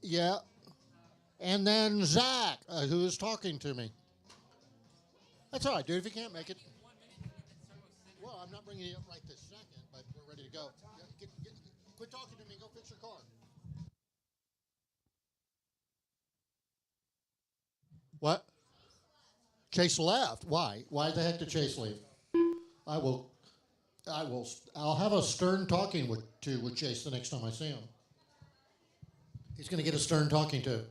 Yeah. And then Zach, who is talking to me. That's all right, dude. If you can't make it. Well, I'm not bringing you up right this second, but we're ready to go. Yeah, quit talking to me. Go fix your car. What? Chase left. Why? Why the heck did Chase leave? I will. I will. I'll have a stern talking with Chase the next time I see him. He's going to get a stern talking to.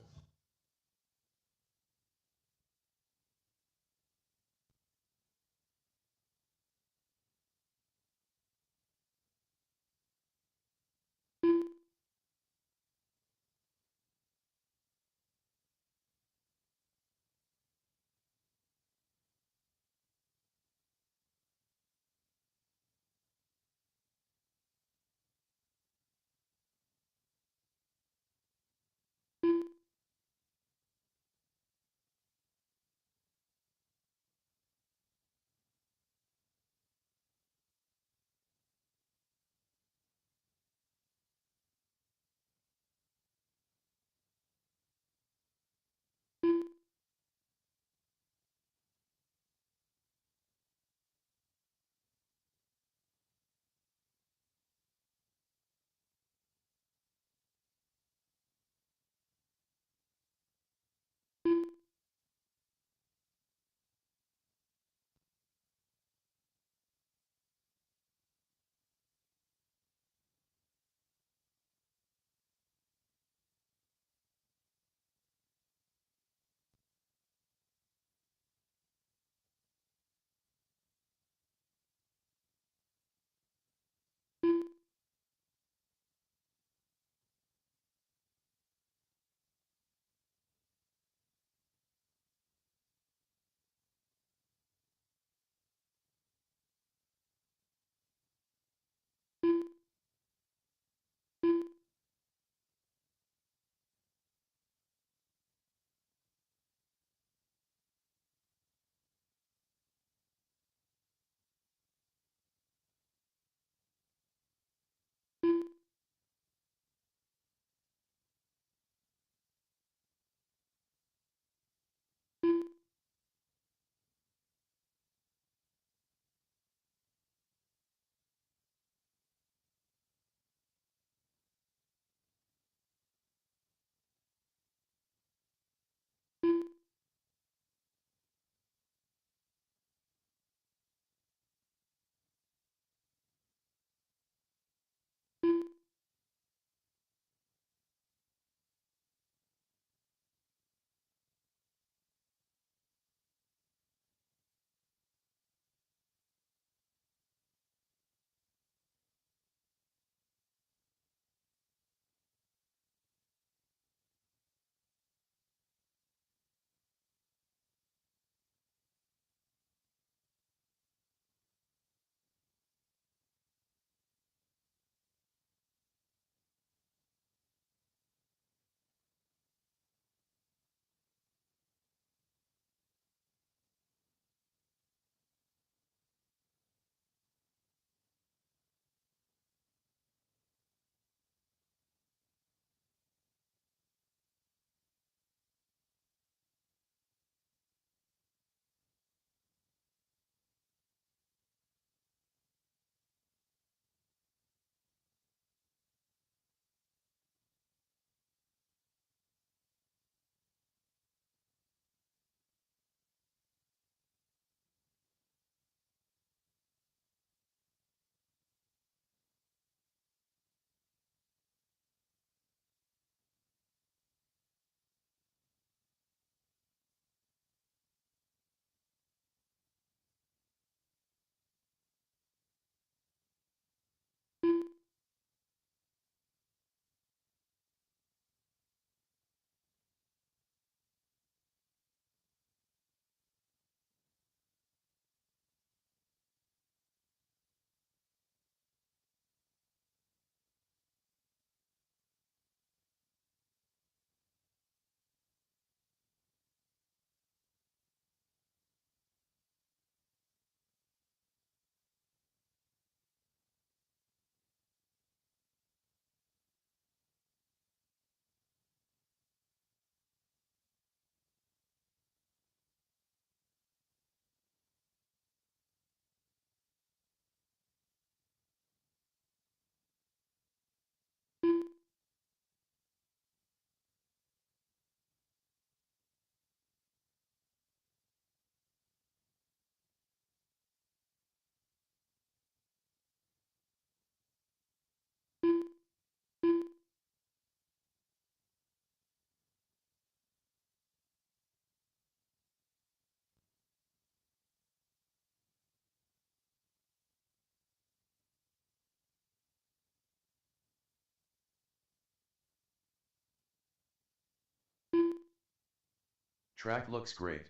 Track looks great.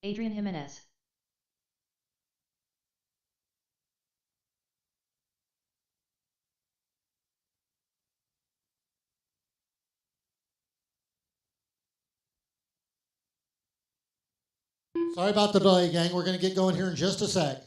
Adrian Jimenez. Sorry about the delay, gang. We're going to get going here in just a sec.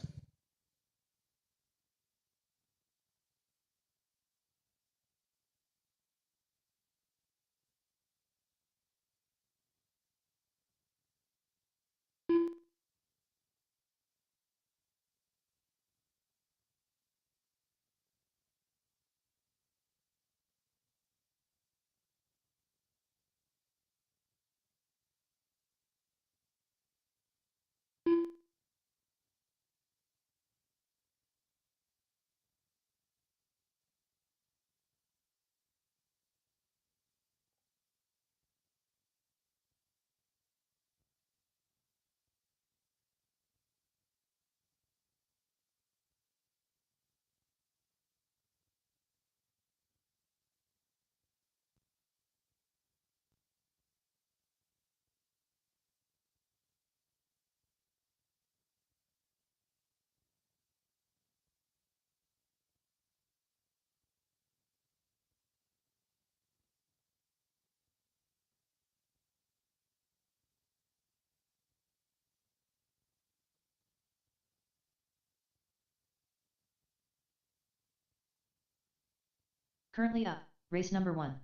Currently up, race number 1.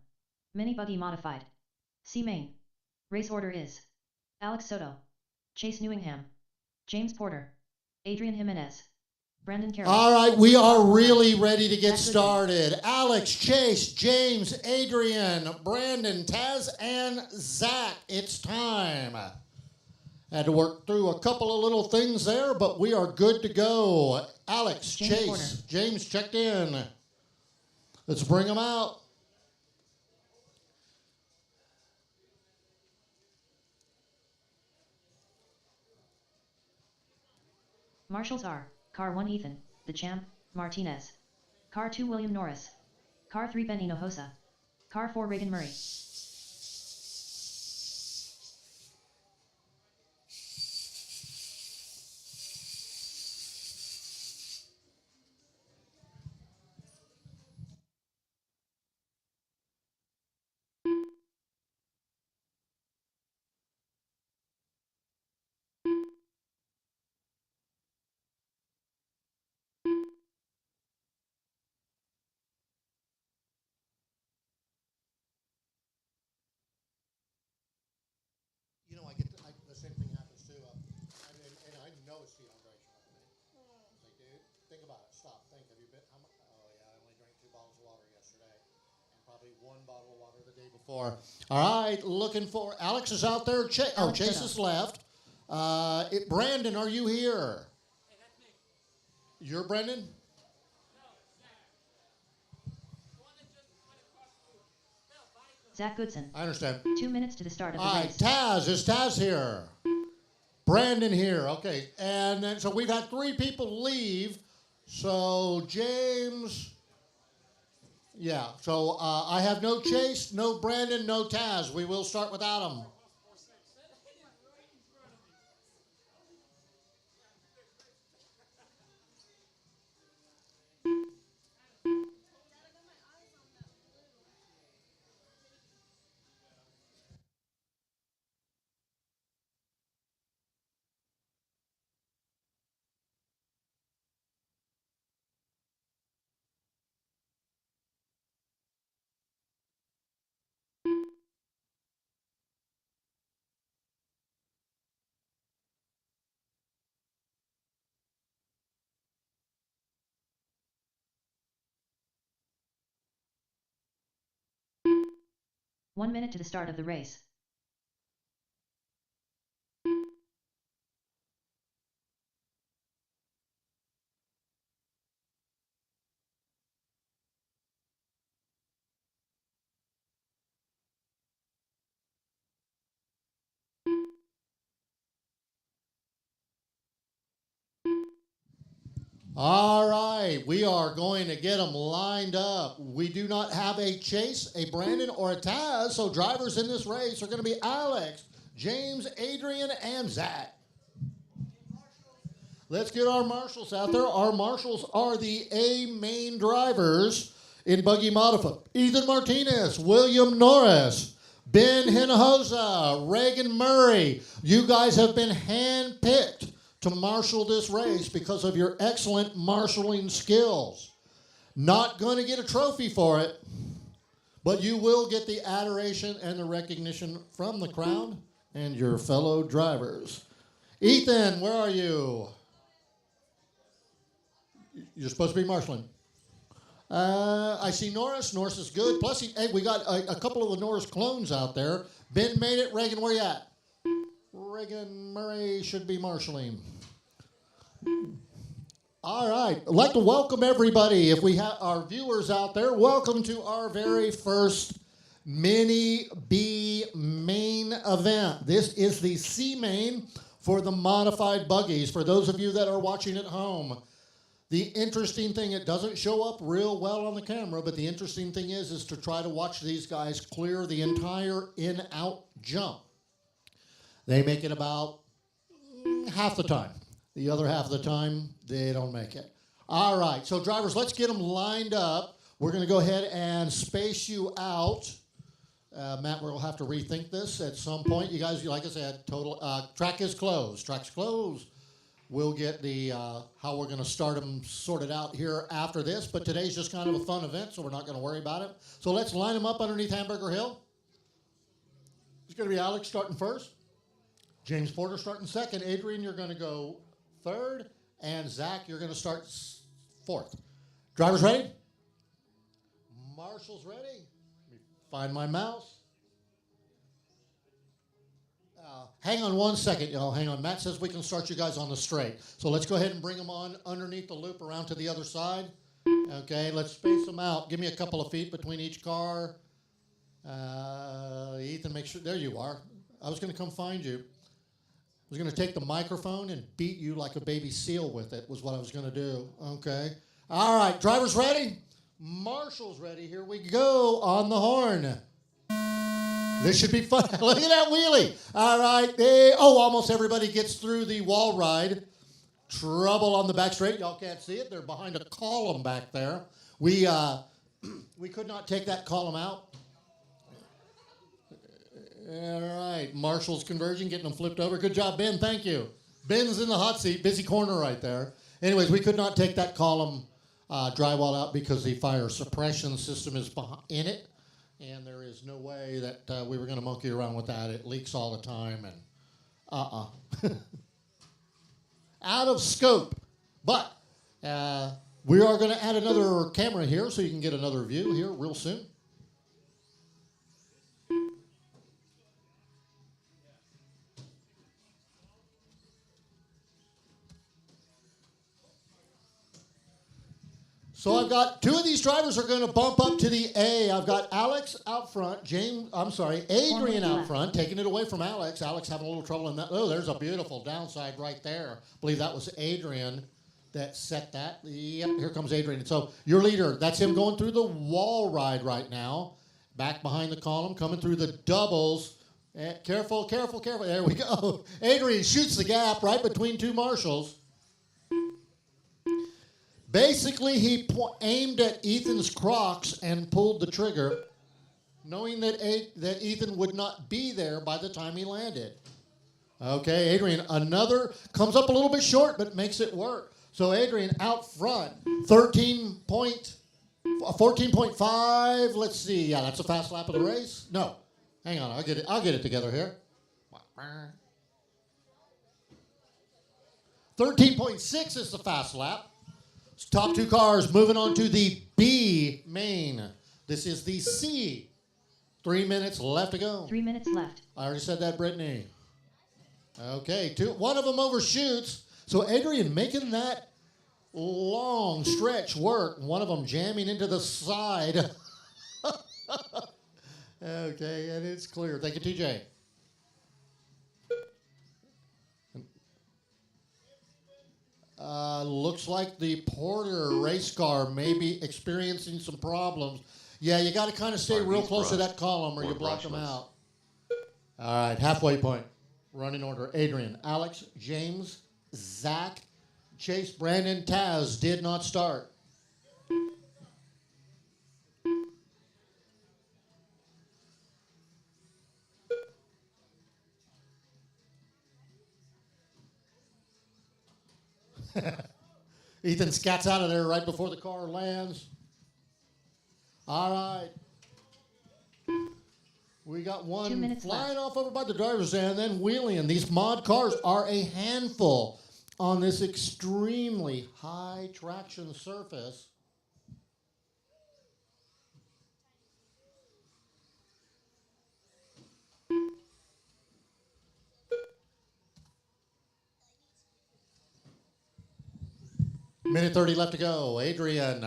Mini Buggy Modified. C main. Race order is Alex Soto, Chase Newingham, James Porter, Adrian Jimenez, Brandon Carroll. All right, we are really ready to get started. Alex, Chase, James, Adrian, Brandon, Taz, and Zach. It's time. Had to work through a couple of little things there, but we are good to go. Alex, James Chase, Porter. James checked in. Let's bring them out. Marshals are Car 1 Ethan, the champ, Martinez. Car 2 William Norris. Car 3 Ben Hinojosa. Car 4 Reagan Murray. You know, the same thing happens too. And I know it's dehydration. They do. Think about it. Stop. Think. Have you been? How much? Oh yeah, I only drank 2 bottles of water yesterday, and probably 1 bottle of water the day before. All right, looking for Alex is out there. Chase is left. Brandon, are you here? Hey, that's me. You're Brandon. Zach Goodson. I understand. 2 minutes to the start of the All right, race. Taz, is Taz here? Brandon here, okay. And then, so we've had 3 people leave. So James, yeah. So I have no Chase, no Brandon, no Taz. We will start without him. One minute to the start of the race. All right, we are going to get them lined up. We do not have a Chase, a Brandon, or a Taz, so drivers in this race are going to be Alex, James, Adrian, and Zach. Let's get our marshals out there. Our marshals are the A main drivers in Buggy Modified. Ethan Martinez, William Norris, Ben Hinojosa, Reagan Murray. You guys have been handpicked to marshal this race because of your excellent marshaling skills. Not going to get a trophy for it, but you will get the adoration and the recognition from the crowd and your fellow drivers. Ethan, where are you? You're supposed to be marshaling. I see Norris. Norris is good. Plus, hey, we got a couple of the Norris clones out there. Ben made it. Reagan, where you at? Reagan Murray should be marshaling. All right. I'd like to welcome everybody. If we have our viewers out there, welcome to our very first Mini B main event. This is the C main for the modified buggies. For those of you that are watching at home, the interesting thing, it doesn't show up real well on the camera, but the interesting thing is to try to watch these guys clear the entire in-out jump. They make it about half the time. The other half of the time, they don't make it. All right, so drivers, let's get them lined up. We're going to go ahead and space you out. Matt, we'll have to rethink this at some point. You guys, like I said, track is closed. Track's closed. We'll get the how we're going to start them sorted out here after this. But today's just kind of a fun event, so we're not going to worry about it. So let's line them up underneath Hamburger Hill. It's going to be Alex starting first. James Porter starting second. Adrian, you're going to go third. And Zach, you're going to start fourth. Drivers ready? Marshals ready? Let me find my mouse. Hang on one second, y'all. Hang on. Matt says we can start you guys on the straight. So let's go ahead and bring them on underneath the loop around to the other side. Okay, let's space them out. Give me a couple of feet between each car. Ethan, make sure. There you are. I was going to come find you. I was going to take the microphone and beat you like a baby seal with it, was what I was going to do. Okay. All right. Drivers ready? Marshals ready. Here we go on the horn. This should be fun. Look at that wheelie. All right. Almost everybody gets through the wall ride. Trouble on the back straight. Y'all can't see it. They're behind a column back there. We could not take that column out. All right. Marshall's conversion, getting them flipped over. Good job, Ben. Thank you. Ben's in the hot seat. Busy corner right there. Anyways, we could not take that column drywall out because the fire suppression system is in it. And there is no way that we were going to monkey around with that. It leaks all the time, and out of scope. But we are going to add another camera here so you can get another view here real soon. So I've got two of these drivers are going to bump up to the A. I've got Alex out front, Adrian out front, taking it away from Alex. Alex having a little trouble in that. Oh, there's a beautiful downside right there. I believe that was Adrian that set that. Yep, here comes Adrian. So your leader, that's him going through the wall ride right now. Back behind the column, coming through the doubles. Careful, careful, careful. There we go. Adrian shoots the gap right between two marshals. Basically, he aimed at Ethan's Crocs and pulled the trigger, knowing that Ethan would not be there by the time he landed. Okay, Adrian, another comes up a little bit short, but makes it work. So Adrian out front, 14.5. Let's see. Yeah, that's a fast lap of the race. No, hang on. I'll get it together here. 13.6 is the fast lap. Top two cars moving on to the B main. This is the C. 3 minutes left to go. 3 minutes left. I already said that, Brittany. Okay, one of them overshoots. So Adrian making that long stretch work. One of them jamming into the side. Okay, and it's clear. Thank you, TJ. Looks like the Porter race car may be experiencing some problems. Yeah, you got to kind of stay real close to that column or you block them out. All right, halfway point. Running order. Adrian, Alex, James, Zach, Chase Brandon Taz did not start. Ethan scats out of there right before the car lands. All right. We got one flying left. off over by the driver's stand and then wheeling. These mod cars are a handful on this extremely high traction surface. Minute 30 left to go. Adrian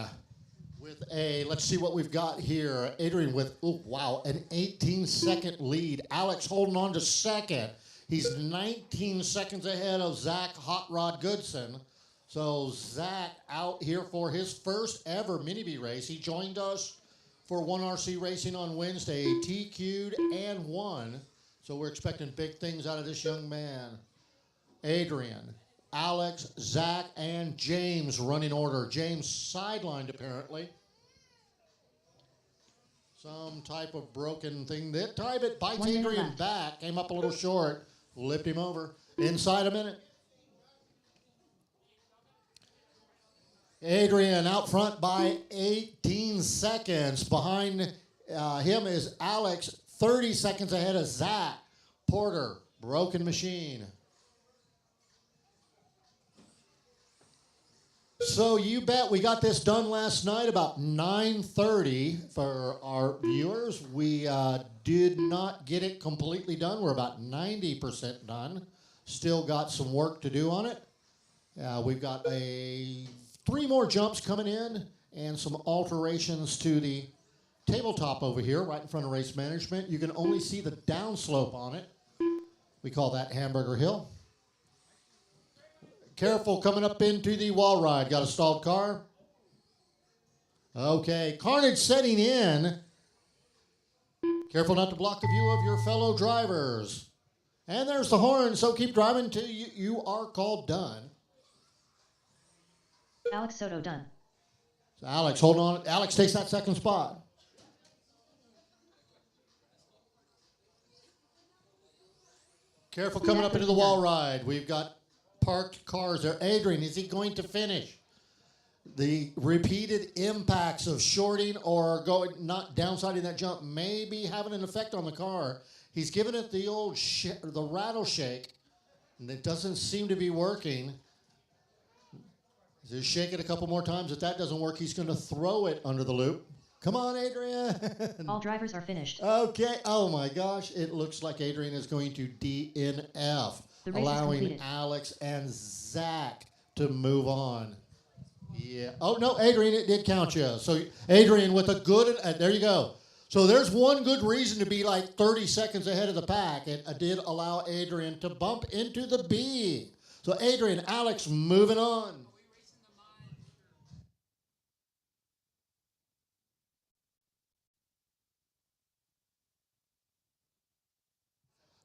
with let's see what we've got here. Adrian with, an 18-second lead. Alex holding on to second. He's 19 seconds ahead of Zach Hot Rod Goodson. So Zach out here for his first ever Mini B race. He joined us for 1RC Racing on Wednesday, TQ'd and won. So we're expecting big things out of this young man. Adrian, Alex, Zach, and James running order. James sidelined apparently. Some type of broken thing. That time it bites Adrian back. Came up a little short. Flipped him over. Inside a minute. Adrian out front by 18 seconds. Behind him is Alex, 30 seconds ahead of Zach. Porter, broken machine. So you bet we got this done last night about 9:30 for our viewers. We did not get it completely done. We're about 90% done. Still got some work to do on it. We've got 3 more jumps coming in and some alterations to the tabletop over here right in front of race management. You can only see the downslope on it. We call that Hamburger Hill. Careful coming up into the wall ride. Got a stalled car. Okay, carnage setting in. Careful not to block the view of your fellow drivers. And there's the horn, so keep driving until you are called done. Alex Soto done. So Alex, hold on. Alex takes that second spot. Careful coming up into the wall ride. We've got parked cars there. Adrian, is he going to finish? The repeated impacts of shorting or not downsiding that jump may be having an effect on the car. He's given it the old the rattle shake, and it doesn't seem to be working. Just shake it a couple more times. If that doesn't work, he's going to throw it under the loop. Come on, Adrian. All drivers are finished. Okay. Oh, my gosh. It looks like Adrian is going to DNF, allowing Alex and Zach to move on. Yeah. Oh, no, Adrian, it did count you. So, Adrian with a good, there you go. So, there's one good reason to be like 30 seconds ahead of the pack. It did allow Adrian to bump into the B. So, Adrian, Alex moving on.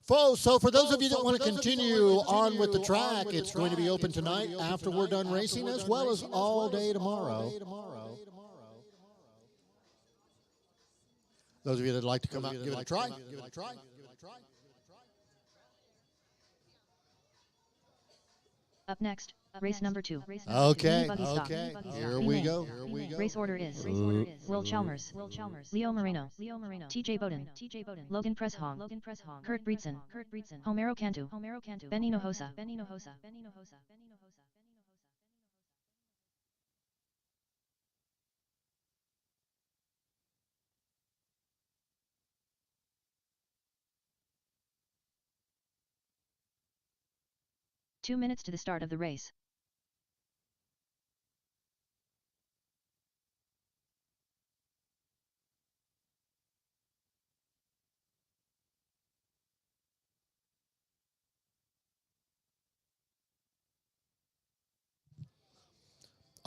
So for those of you that want to continue on with the track, it's going to be open tonight after we're done racing, as well as all day tomorrow. Those of you that like to come out and give it a try. Up next, race number 2. Okay, here we go. Race order is Will Chalmers, Leo Moreno, TJ Bowden, Logan Presshong, Kurt Breedson, Homero Cantu, Benny Nohosa. 2 minutes to the start of the race.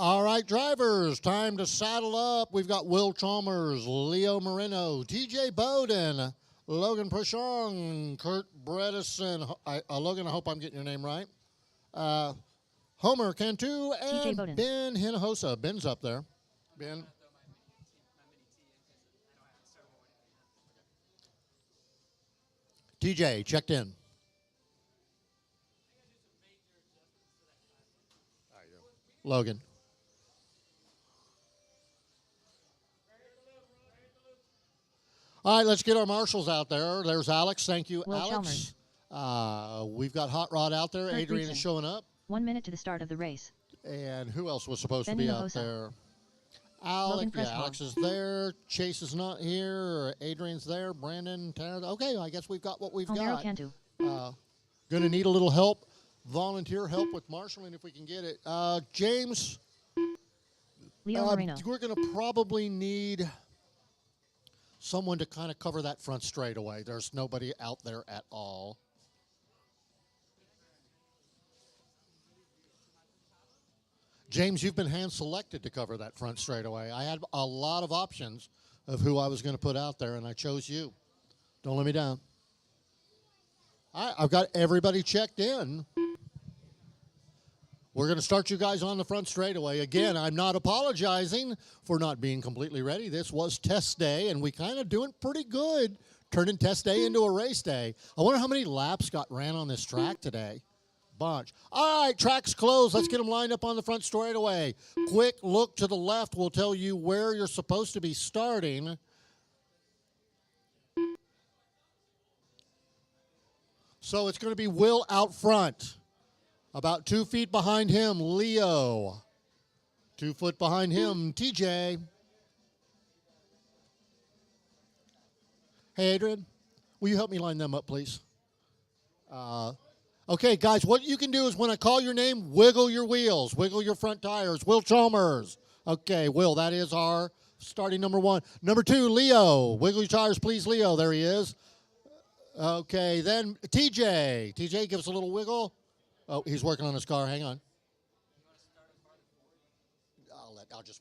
All right, drivers, time to saddle up. We've got Will Chalmers, Leo Moreno, TJ Bowden, Logan Prashong, Kurt Bredesen. Logan, I hope I'm getting your name right. Homer, Cantu, TJ and Bowden. Ben Hinojosa. Ben's up there. Ben. TJ, checked in. Logan. All right, let's get our marshals out there. There's Alex. Thank you, Will Alex. We've got Hot Rod out there. Kurt Adrian Reeson. is showing up. 1 minute to the start of the race. And who else was supposed Ben to be out Hinojosa. there? Logan Alex, Presspaw. Alex is there. Chase is not here. Adrian's there. Brandon, Tanner. Okay, I guess we've got what we've Homero got. Cantu. Going to need a little help, volunteer help with marshaling if we can get it. James, Leo Moreno. we're going to probably need someone to kind of cover that front straightaway. There's nobody out there at all. James, you've been hand-selected to cover that front straightaway. I had a lot of options of who I was going to put out there, and I chose you. Don't let me down. I've got everybody checked in. We're going to start you guys on the front straightaway. Again, I'm not apologizing for not being completely ready. This was test day, and we kind of doing pretty good turning test day into a race day. I wonder how many laps got ran on this track today. Bunch. All right, track's closed. Let's get them lined up on the front straightaway. Quick look to the left will tell you where you're supposed to be starting. So it's going to be Will out front. About 2 feet behind him, Leo. 2 foot behind him, TJ. Hey, Adrian, will you help me line them up, please? Okay, guys, what you can do is when I call your name, wiggle your wheels, wiggle your front tires. Will Chalmers. Okay, Will, that is our starting number 1. Number 2, Leo. Wiggle your tires, please, Leo. There he is. Okay, then TJ. TJ, give us a little wiggle. Oh, he's working on his car. Hang on.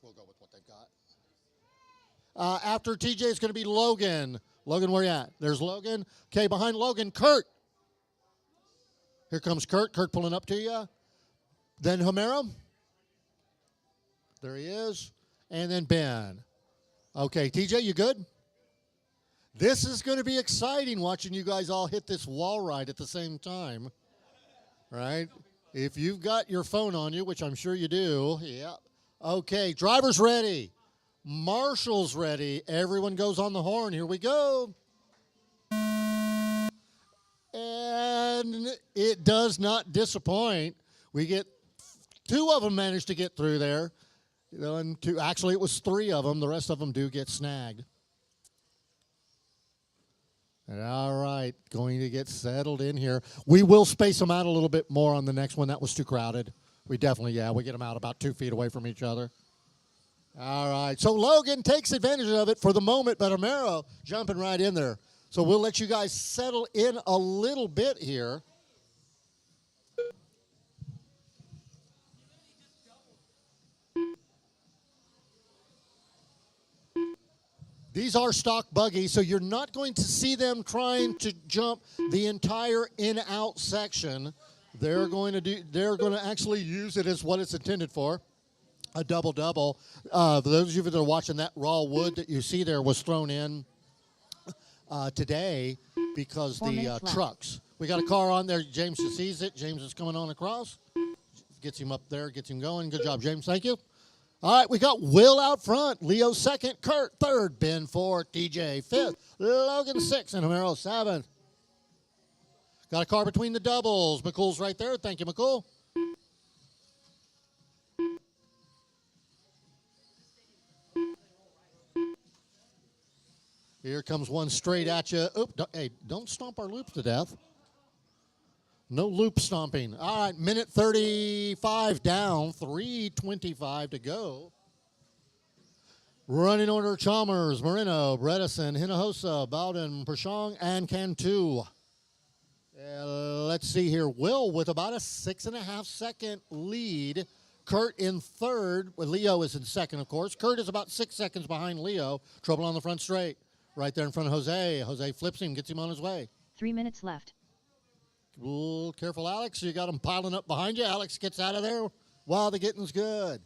We'll go with what they've got. After TJ is going to be Logan. Logan, where you at? There's Logan. Okay, behind Logan, Kurt. Here comes Kurt. Kurt pulling up to you. Then Homero. There he is. And then Ben. Okay, TJ, you good? This is going to be exciting watching you guys all hit this wall ride at the same time. Right? If you've got your phone on you, which I'm sure you do. Yeah. Okay, driver's ready. Marshal's ready. Everyone goes on the horn. Here we go. And it does not disappoint. We get 2 of them managed to get through there. You know, and 2, actually it was 3 of them. The rest of them do get snagged. And all right, going to get settled in here. We will space them out a little bit more on the next one. That was too crowded. We definitely, we get them out about 2 feet away from each other. All right, so Logan takes advantage of it for the moment, but Homero jumping right in there. So we'll let you guys settle in a little bit here. These are stock buggies, so you're not going to see them trying to jump the entire in-out section. They're going to actually use it as what it's intended for, a double-double. For those of you that are watching, that raw wood that you see there was thrown in today because the trucks. We got a car on there. James sees it. James is coming on across. Gets him up there, gets him going. Good job, James. Thank you. All right, we got Will out front, Leo second, Kurt third, Ben fourth, TJ fifth, Logan sixth, and Homero seventh. Got a car between the doubles. McCool's right there. Thank you, McCool. Here comes one straight at you. Oop, hey, don't stomp our loops to death. No loop stomping. All right, minute 35 down, 3:25 to go. Running order, Chalmers, Moreno, Bredesen, Hinojosa, Bowden, Pershong, and Cantu. Let's see here. Will with about a 6.5 second lead. Kurt in third. Well, Leo is in second, of course. Kurt is about 6 seconds behind Leo. Trouble on the front straight. Right there in front of Jose. Jose flips him, gets him on his way. 3 minutes left. Ooh, careful, Alex. You got them piling up behind you. Alex gets out of there while the getting's good.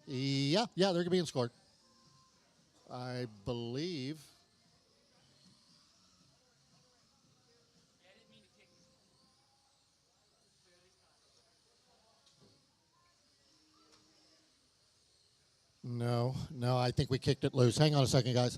Yeah, they're being scored. I believe. No, I think we kicked it loose. Hang on a second, guys.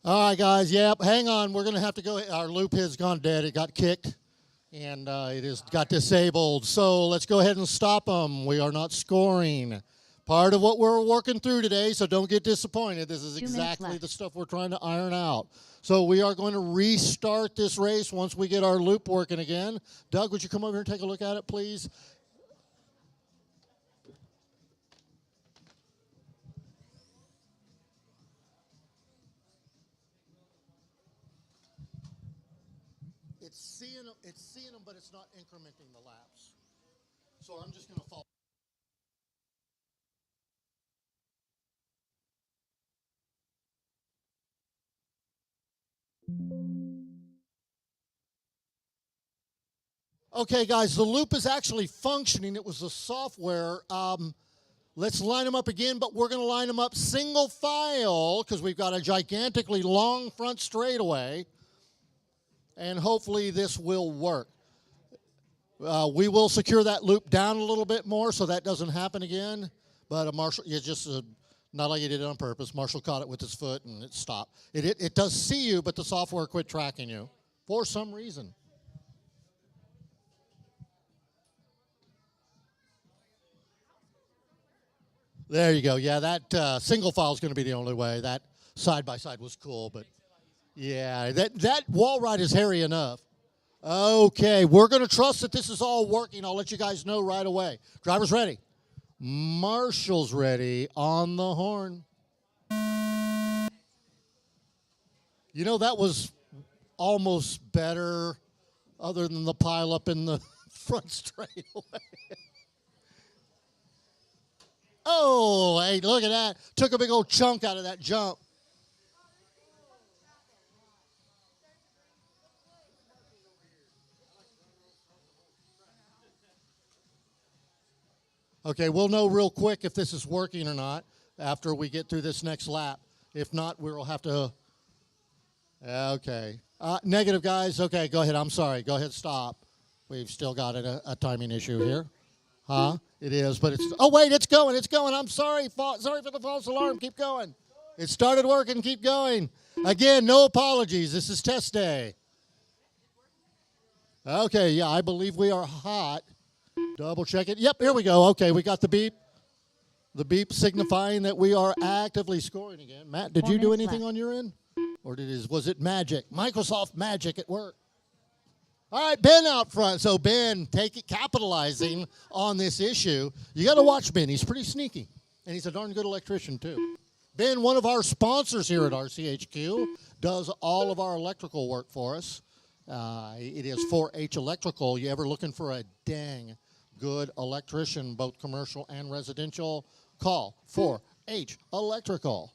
All right, guys. Yep, hang on. We're going to have to go. Our loop has gone dead. It got kicked, and it has got disabled. So let's go ahead and stop them. We are not scoring. Part of what we're working through today, so don't get disappointed. This is exactly the stuff we're trying to iron out. So we are going to restart this race once we get our loop working again. Doug, would you come over here and take a look at it, please? It's seeing them, but it's not incrementing the laps. So I'm just going to follow. Okay, guys, the loop is actually functioning. It was the software. Let's line them up again, but we're going to line them up single file because we've got a gigantically long front straightaway, and hopefully this will work. We will secure that loop down a little bit more so that doesn't happen again, but Marshall, you just not like he did it on purpose. Marshall caught it with his foot, and it stopped. It does see you, but the software quit tracking you for some reason. There you go. Yeah, that single file is going to be the only way. That side-by-side was cool, but yeah, that wall ride is hairy enough. Okay, we're going to trust that this is all working. I'll let you guys know right away. Driver's ready. Marshall's ready on the horn. You know, that was almost better other than the pile up in the front straightaway. Oh, hey, look at that. Took a big old chunk out of that jump. Okay, we'll know real quick if this is working or not after we get through this next lap. If not, we'll have to. Okay. Negative, guys. Okay, go ahead. I'm sorry. Go ahead, stop. We've still got a timing issue here. Huh? It is, but it's. Oh, wait, it's going. It's going. I'm sorry. Sorry for the false alarm. Keep going. It started working. Keep going. Again, no apologies. This is test day. Okay, yeah, I believe we are hot. Double check it. Yep, here we go. Okay, we got the beep. The beep signifying that we are actively scoring again. Matt, did you do anything on your end? Or was it magic? Microsoft magic at work. All right, Ben out front. So Ben, capitalizing on this issue. You got to watch Ben. He's pretty sneaky, and he's a darn good electrician too. Ben, one of our sponsors here at RCHQ, does all of our electrical work for us. It is 4H Electrical. You ever looking for a dang good electrician, both commercial and residential? Call 4H Electrical.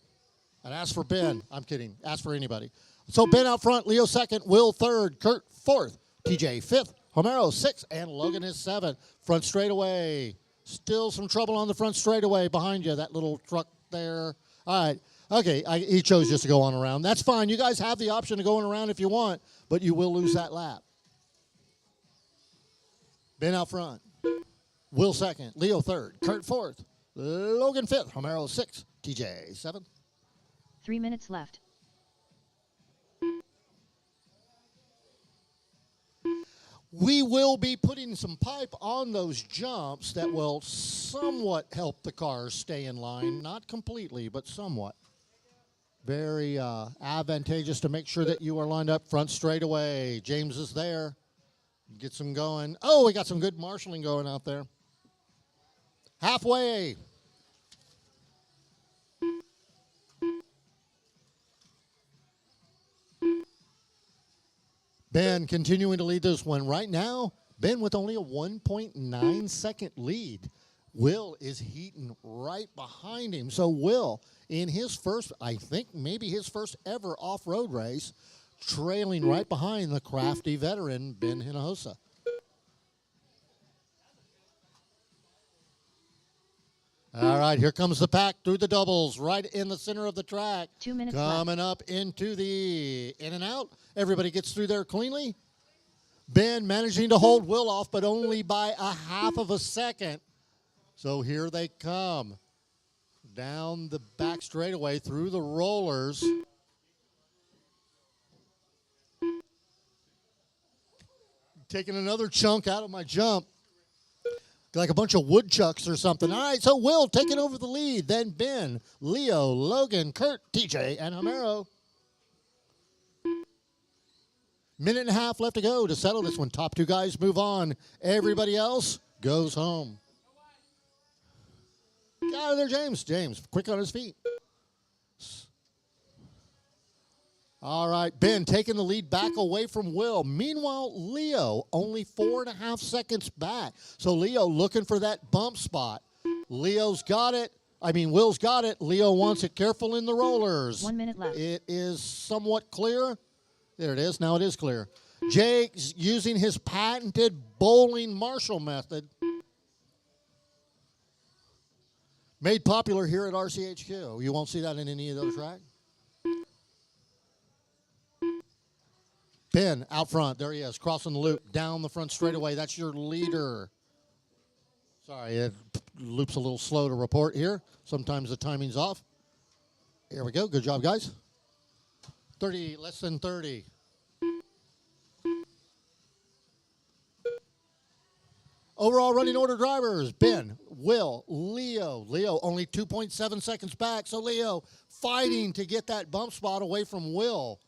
And ask for Ben. I'm kidding. Ask for anybody. So Ben out front, Leo second, Will third, Kurt fourth, TJ fifth, Homero sixth, and Logan is seventh. Front straightaway. Still some trouble on the front straightaway behind you, that little truck there. All right. Okay, he chose just to go on around. That's fine. You guys have the option of going around if you want, but you will lose that lap. Ben out front. Will second, Leo third, Kurt fourth, Logan fifth, Homero sixth, TJ seventh. 3 minutes left. We will be putting some pipe on those jumps that will somewhat help the cars stay in line. Not completely, but somewhat. Very advantageous to make sure that you are lined up front straightaway. James is there. Get some going. Oh, we got some good marshalling going out there. Halfway. Ben continuing to lead this one. Right now, Ben with only a 1.9 second lead. Will is heating right behind him. So Will, in his first, I think maybe his first ever off-road race, trailing right behind the crafty veteran, Ben Hinojosa. All right, here comes the pack through the doubles, right in the center of the track. 2 minutes Coming left. up into the in and out. Everybody gets through there cleanly. Ben managing to hold Will off, but only by a half of a second. So here they come. Down the back straightaway, through the rollers. Taking another chunk out of my jump. Like a bunch of woodchucks or something. All right, so Will taking over the lead. Then Ben, Leo, Logan, Kurt, TJ, and Homero. Minute and a half left to go to settle this one. Top two guys move on. Everybody else goes home. Get out of there, James. James, quick on his feet. All right, Ben taking the lead back away from Will. Meanwhile, Leo only 4.5 seconds back. So Leo looking for that bump spot. Will's got it. Leo wants it. Careful in the rollers. 1 minute left. It is somewhat clear. There it is. Now it is clear. Jake's using his patented bowling Marshall method. Made popular here at RCHQ. You won't see that in any other track. Ben out front. There he is, crossing the loop, down the front straightaway. That's your leader. Sorry, it loop's a little slow to report here. Sometimes the timing's off. Here we go. Good job, guys. 30, less than 30. Overall running order drivers, Ben, Will, Leo. Leo only 2.7 seconds back, so Leo fighting to get that bump spot away from Will.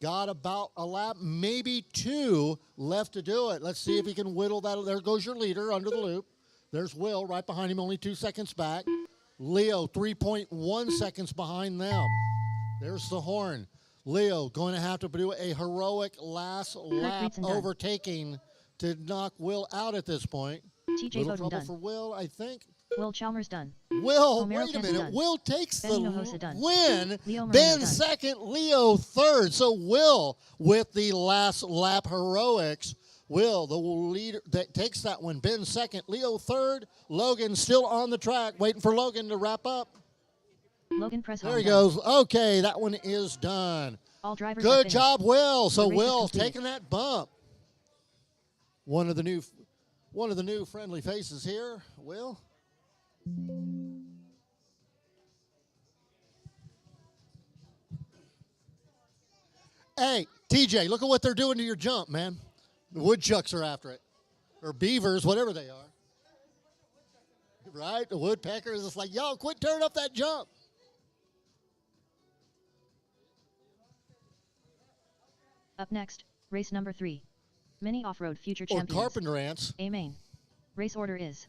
Got about a lap, maybe two left to do it. Let's see if he can whittle that. There goes your leader under the loop. There's Will right behind him, only 2 seconds back. Leo, 3.1 seconds behind them. There's the horn. Leo going to have to do a heroic last lap overtaking to knock Will out at this point. TJ Little Bowden trouble done. for Will, I think. Will Chalmers done. Will, Homero wait a Kent minute. done. Will takes Ben the Hinojosa done. win. Leo Moreno Ben done. second, Leo third. So Will with the last lap heroics. Will, the leader that takes that one. Ben second, Leo third. Logan still on the track, waiting for Logan to wrap up. Logan press There he goes. Okay, that one is done. All drivers Good job, Will. So The race is Will completed. taking that bump. One of the new friendly faces here, Will. Hey, TJ, look at what they're doing to your jump, man. The woodchucks are after it. Or beavers, whatever they are. Right? The woodpeckers, it's like, y'all quit tearing up that jump. Up next, race number 3. Mini off-road future Or champions. carpenter ants. A main. Race order is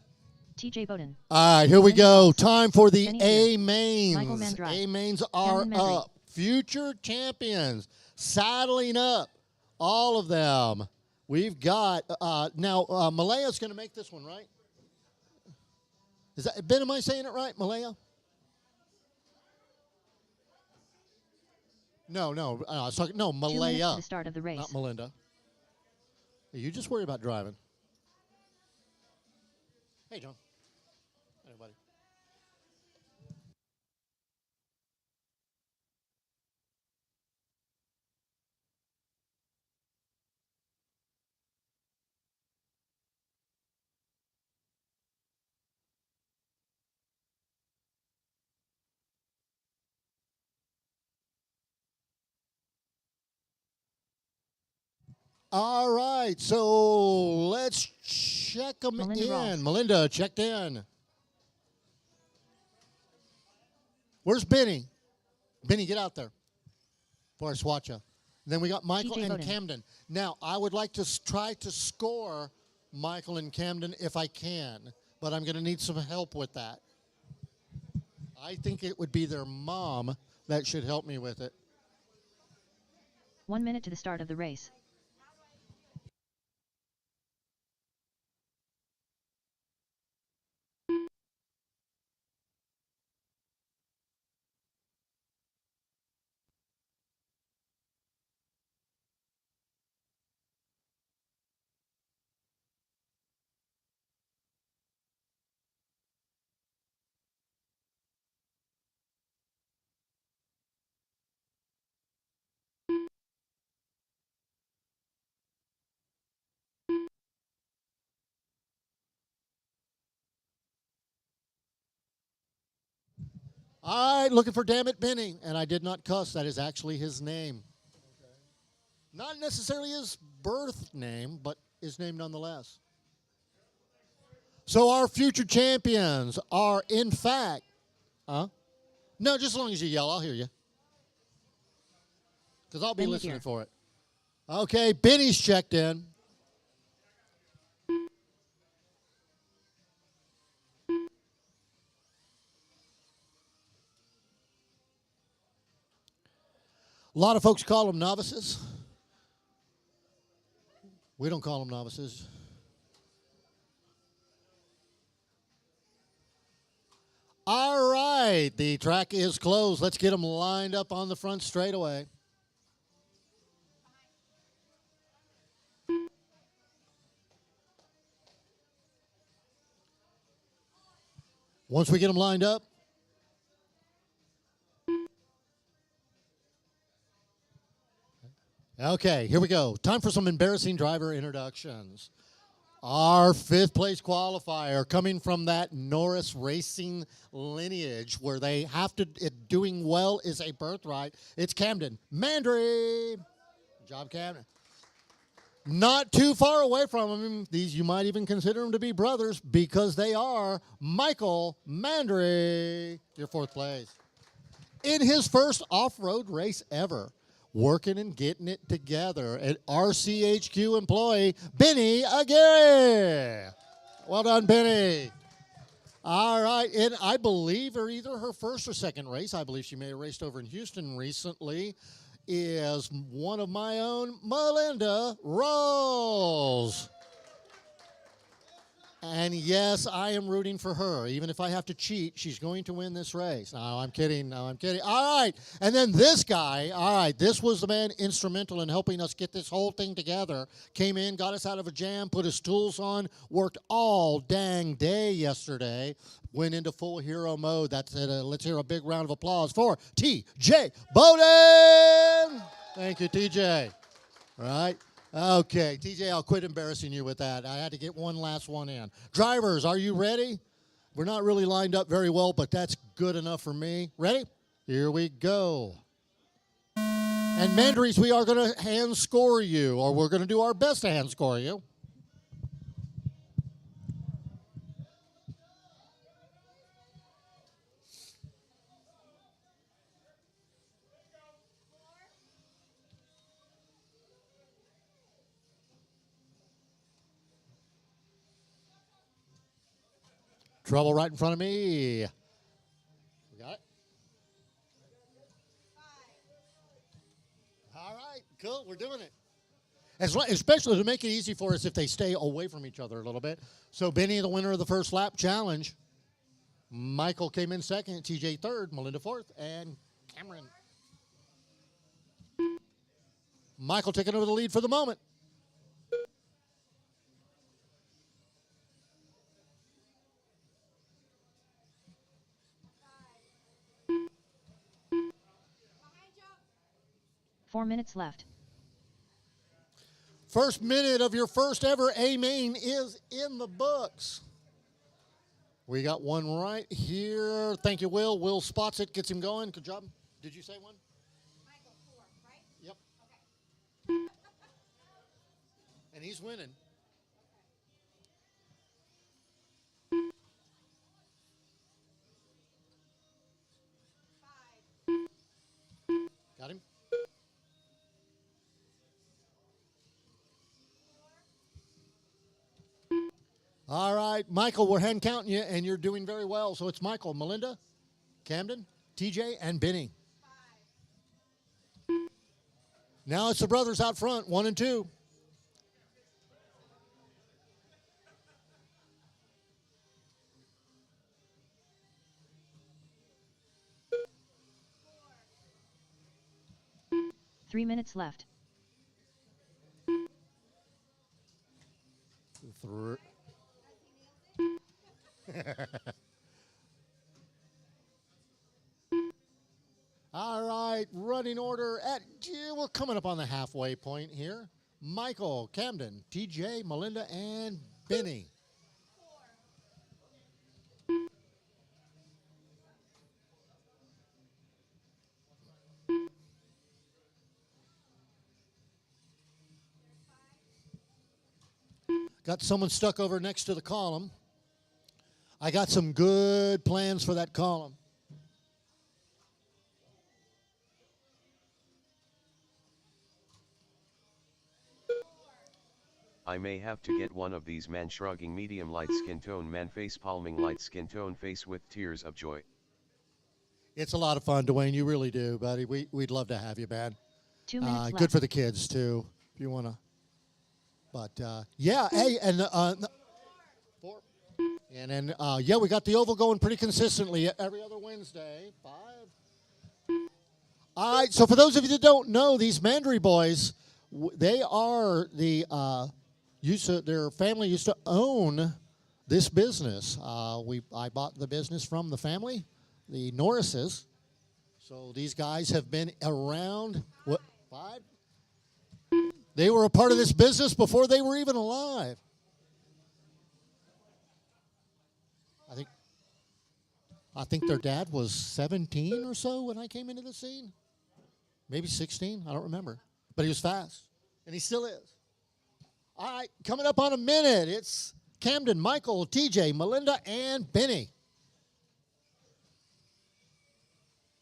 TJ Bowden. All right, here we go. Time for the Kenny A Michael mains. Mandry. A mains are Cameron Mendry. up. Future champions saddling up. All of them. We've got now. Malaya's going to make this one, right? Is that Ben? Am I saying it right, Malaya? No. I was talking. No, 2 minutes to Malaya, the start of the race. not Melinda. You just worry about driving. Hey, John. Hey, buddy. All right, so let's check them Melinda in. Ross. Melinda, checked in. Where's Benny? Benny, get out there before I swatch you. Then we got Michael TJ and Bowden. Camden. Now, I would like to try to score Michael and Camden if I can, but I'm going to need some help with that. I think it would be their mom that should help me with it. 1 minute to the start of the race. All right, looking for Damn It Benny. And I did not cuss. That is actually his name. Okay. Not necessarily his birth name, but his name nonetheless. So our future champions are, in fact, no, just as long as you yell, I'll hear you. Because I'll be Benny listening here. for it. Okay, Benny's checked in. A lot of folks call them novices. We don't call them novices. All right, the track is closed. Let's get them lined up on the front straightaway. Once we get them lined up, okay, here we go. Time for some embarrassing driver introductions. Our fifth place qualifier coming from that Norris Racing lineage where they have to, doing well is a birthright. It's Camden Mandry. Good job, Camden. Not too far away from him. These, you might even consider them to be brothers because they are Michael Mandry, your fourth place. In his first off-road race ever, working and getting it together, an RCHQ employee, Benny Aguirre. Well done, Benny. All right, and I believe either her first or second race, I believe she may have raced over in Houston recently, is one of my own, Melinda Rawls. And yes, I am rooting for her. Even if I have to cheat, she's going to win this race. No, I'm kidding. No, I'm kidding. All right. And then this guy, all right, this was the man instrumental in helping us get this whole thing together. Came in, got us out of a jam, put his tools on, worked all dang day yesterday, went into full hero mode. That's it. Let's hear a big round of applause for TJ Bowden. Thank you, TJ. All right. Okay, TJ, I'll quit embarrassing you with that. I had to get one last one in. Drivers, are you ready? We're not really lined up very well, but that's good enough for me. Ready? Here we go. And Mandries, we are going to hand score you, or we're going to do our best to hand score you. Trouble right in front of me. We got it? All right, cool. We're doing it. Especially to make it easy for us if they stay away from each other a little bit. So Benny, the winner of the first lap challenge. Michael came in second, TJ third, Melinda fourth, and Cameron. Michael taking over the lead for the moment. Four minutes left. First minute of your first ever A-Main is in the books. We got one right here. Thank you, Will. Will spots it, gets him going. Good job. Did you say one? Michael, 4, right? Yep. Okay. And he's winning. Got him? All right, Michael, we're hand counting you, and you're doing very well. So it's Michael, Melinda, Camden, TJ, and Benny. 5. Now it's the brothers out front, 1 and 2. Three minutes left. All right, running order at, we're coming up on the halfway point here. Michael, Camden, TJ, Melinda, and Benny. 4. Got someone stuck over next to the column. I got some good plans for that column. I may have to get one of these man shrugging medium light skin tone man face palming light skin tone face with tears of joy. It's a lot of fun, Dwayne. You really do, buddy. We'd love to have you, man. 2 minutes left. Good for the kids, too, if you want to. But, yeah, hey, and 4. And then, yeah, we got the oval going pretty consistently every other Wednesday. 5. All right, so for those of you that don't know, these Mandry boys, they are their family used to own this business. I bought the business from the family, the Norrises. So these guys have been around, what, 5? They were a part of this business before they were even alive. I think their dad was 17 or so when I came into the scene. Maybe 16, I don't remember. But he was fast, and he still is. All right, coming up on a minute, it's Camden, Michael, TJ, Melinda, and Benny.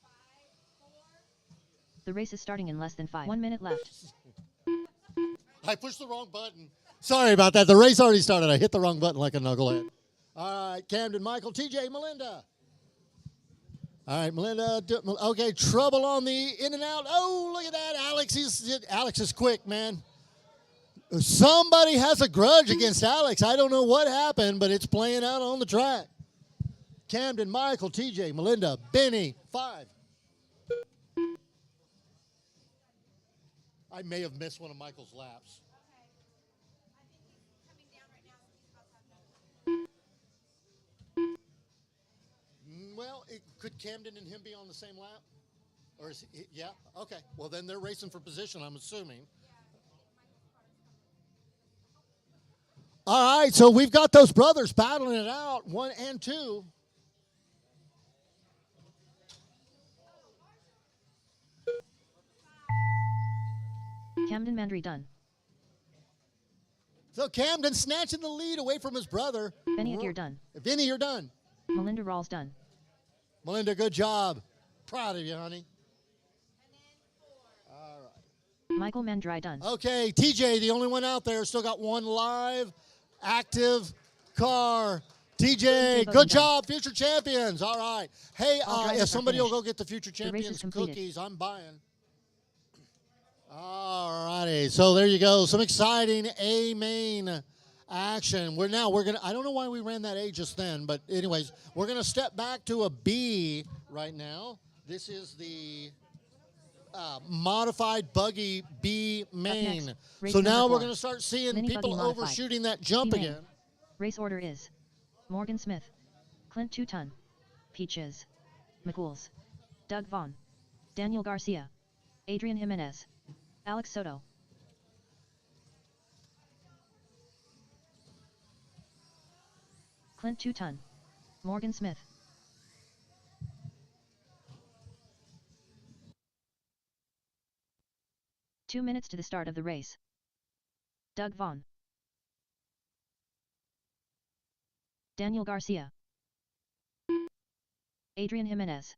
5, 4. The race is starting in less than 5. 1 minute left. I pushed the wrong button. Sorry about that. The race already started. I hit the wrong button like a knucklehead. All right, Camden, Michael, TJ, Melinda. All right, Melinda. Okay, trouble on the in and out. Oh, look at that. Alex is quick, man. Somebody has a grudge against Alex. I don't know what happened, but it's playing out on the track. Camden, Michael, TJ, Melinda, Benny, 5. I may have missed one of Michael's laps. I think he's coming down right now, so he's about to have another. Well, could Camden and him be on the same lap? Or is he, yeah? Okay. Well, then they're racing for position, I'm assuming. All right, so we've got those brothers battling it out, 1 and 2. Camden Mandry done. So Camden snatching the lead away from his brother. Benny Aguirre done. Benny, you're done. Melinda Rawls done. Melinda, good job. Proud of you, honey. And then 4. All right. Michael Mandry done. Okay, TJ, the only one out there, still got one live, active car. TJ, good job, future champions. All right. Hey, All drivers if are somebody will finished. go get the future The race is champions completed. cookies, I'm buying. All righty, so there you go. Some exciting A main action. We're gonna. I don't know why we ran that A just then, but anyways, we're gonna step back to a B right now. This is the modified Buggy B main. next, race So now number we're 4. gonna start seeing Mini people Buggy modified. overshooting that jump C main. again. Race order is Morgan Smith, Clint 2-ton, Peaches, McCools, Doug Vaughn, Daniel Garcia, Adrian Jimenez, Alex Soto. Clint 2-ton, Morgan Smith. Two minutes to the start of the race. Doug Vaughn, Daniel Garcia, Adrian Jimenez.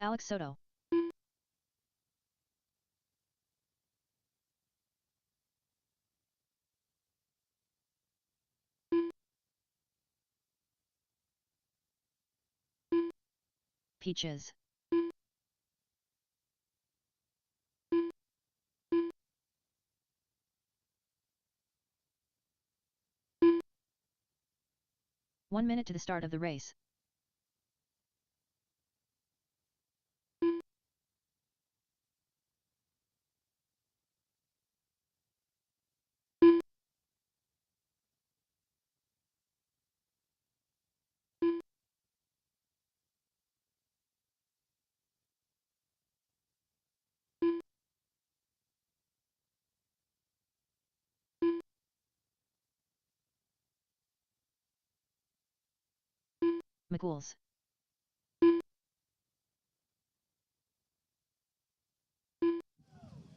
Alex Soto. Peaches. One minute to the start of the race. McCool's.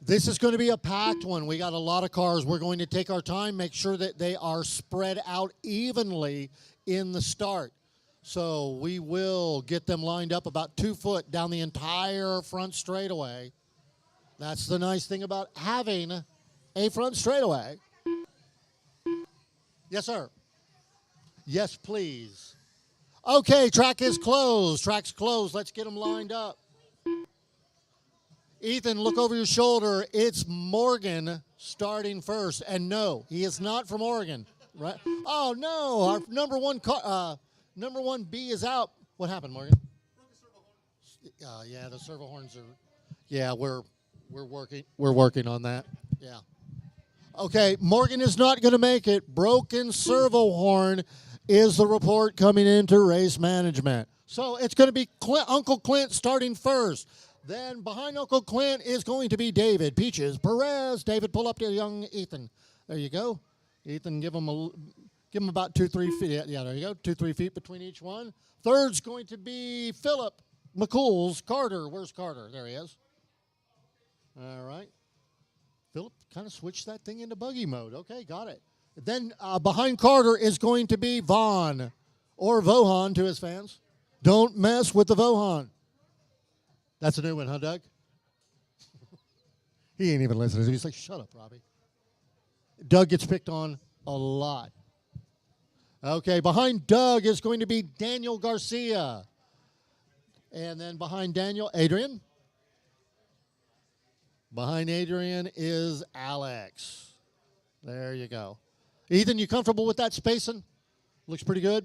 This is going to be a packed one. We got a lot of cars. We're going to take our time, make sure that they are spread out evenly in the start. So we will get them lined up about 2 foot down the entire front straightaway. That's the nice thing about having a front straightaway. Yes, sir. Yes, please. Okay, track is closed. Track's closed. Let's get them lined up. Ethan, look over your shoulder. It's Morgan starting first. And no, he is not from Oregon. Right? Oh, no. Our number one B is out. What happened, Morgan? Yeah, the servo horns are. Yeah, we're working on that. Yeah. Okay, Morgan is not going to make it. Broken servo horn is the report coming into race management. So it's going to be Uncle Clint starting first. Then behind Uncle Clint is going to be David Peaches Perez. David, pull up to young Ethan. There you go. Ethan, give him about 2-3 feet. Yeah, there you go. 2-3 feet between each one. Third's going to be Philip McCool's. Carter. Where's Carter? There he is. All right. Philip kind of switched that thing into buggy mode. Okay, got it. Then behind Carter is going to be Vaughn, or Vohan to his fans. Don't mess with the Vohan. That's a new one, huh, Doug? He ain't even listening. He's like, shut up, Robbie. Doug gets picked on a lot. Okay, behind Doug is going to be Daniel Garcia. And then behind Daniel, Adrian. Behind Adrian is Alex. There you go. Ethan, you comfortable with that spacing? Looks pretty good.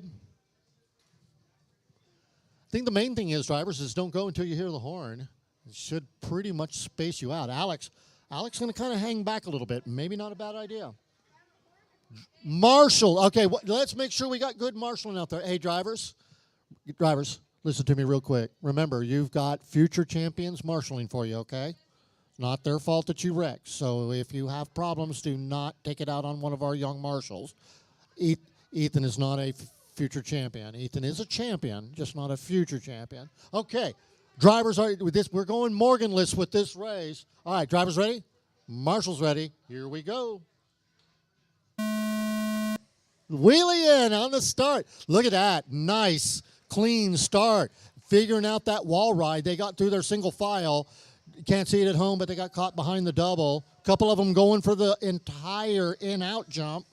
I think the main thing is, drivers, is don't go until you hear the horn. It should pretty much space you out. Alex going to kind of hang back a little bit. Maybe not a bad idea. Marshall. Okay, let's make sure we got good marshalling out there. Hey, drivers, listen to me real quick. Remember, you've got future champions marshalling for you, okay? Not their fault that you wrecked. So if you have problems, do not take it out on one of our young marshals. Ethan is not a future champion. Ethan is a champion, just not a future champion. Okay, drivers are with this. We're going Morganless with this race. All right, drivers ready? Marshals ready. Here we go. Wheelie in on the start. Look at that. Nice, clean start. Figuring out that wall ride. They got through their single file. Can't see it at home, but they got caught behind the double. A couple of them going for the entire in-out jump.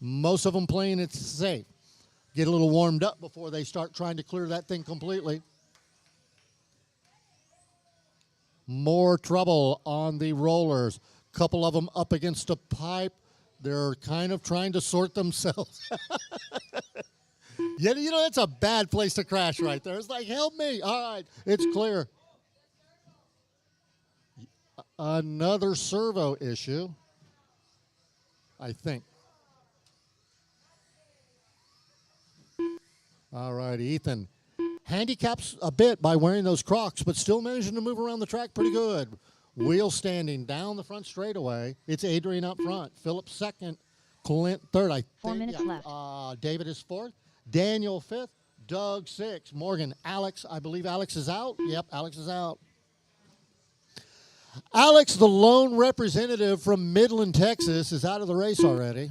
Most of them playing it safe. Get a little warmed up before they start trying to clear that thing completely. More trouble on the rollers. A couple of them up against a pipe. They're kind of trying to sort themselves. Yeah, you know, that's a bad place to crash right there. It's like, help me. All right, it's clear. Another servo issue, I think. All right, Ethan. Handicaps a bit by wearing those Crocs, but still managing to move around the track pretty good. Wheel standing down the front straightaway. It's Adrian up front. Philip second. Clint third. 4 minutes left. David is fourth. Daniel fifth. Doug sixth. Morgan, Alex. I believe Alex is out. Yep, Alex is out. Alex, the lone representative from Midland, Texas, is out of the race already.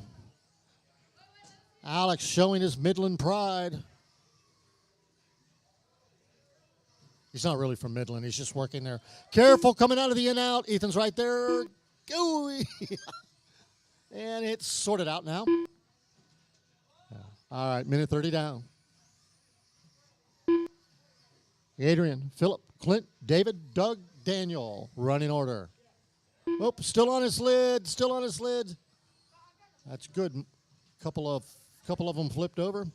Alex showing his Midland pride. He's not really from Midland. He's just working there. Careful coming out of the in-out. Ethan's right there. Go. And it's sorted out now. Yeah. All right, minute 30 down. Adrian, Philip, Clint, David, Doug, Daniel, running order. Oh, still on his lid. Still on his lid. That's good. Couple of them flipped over.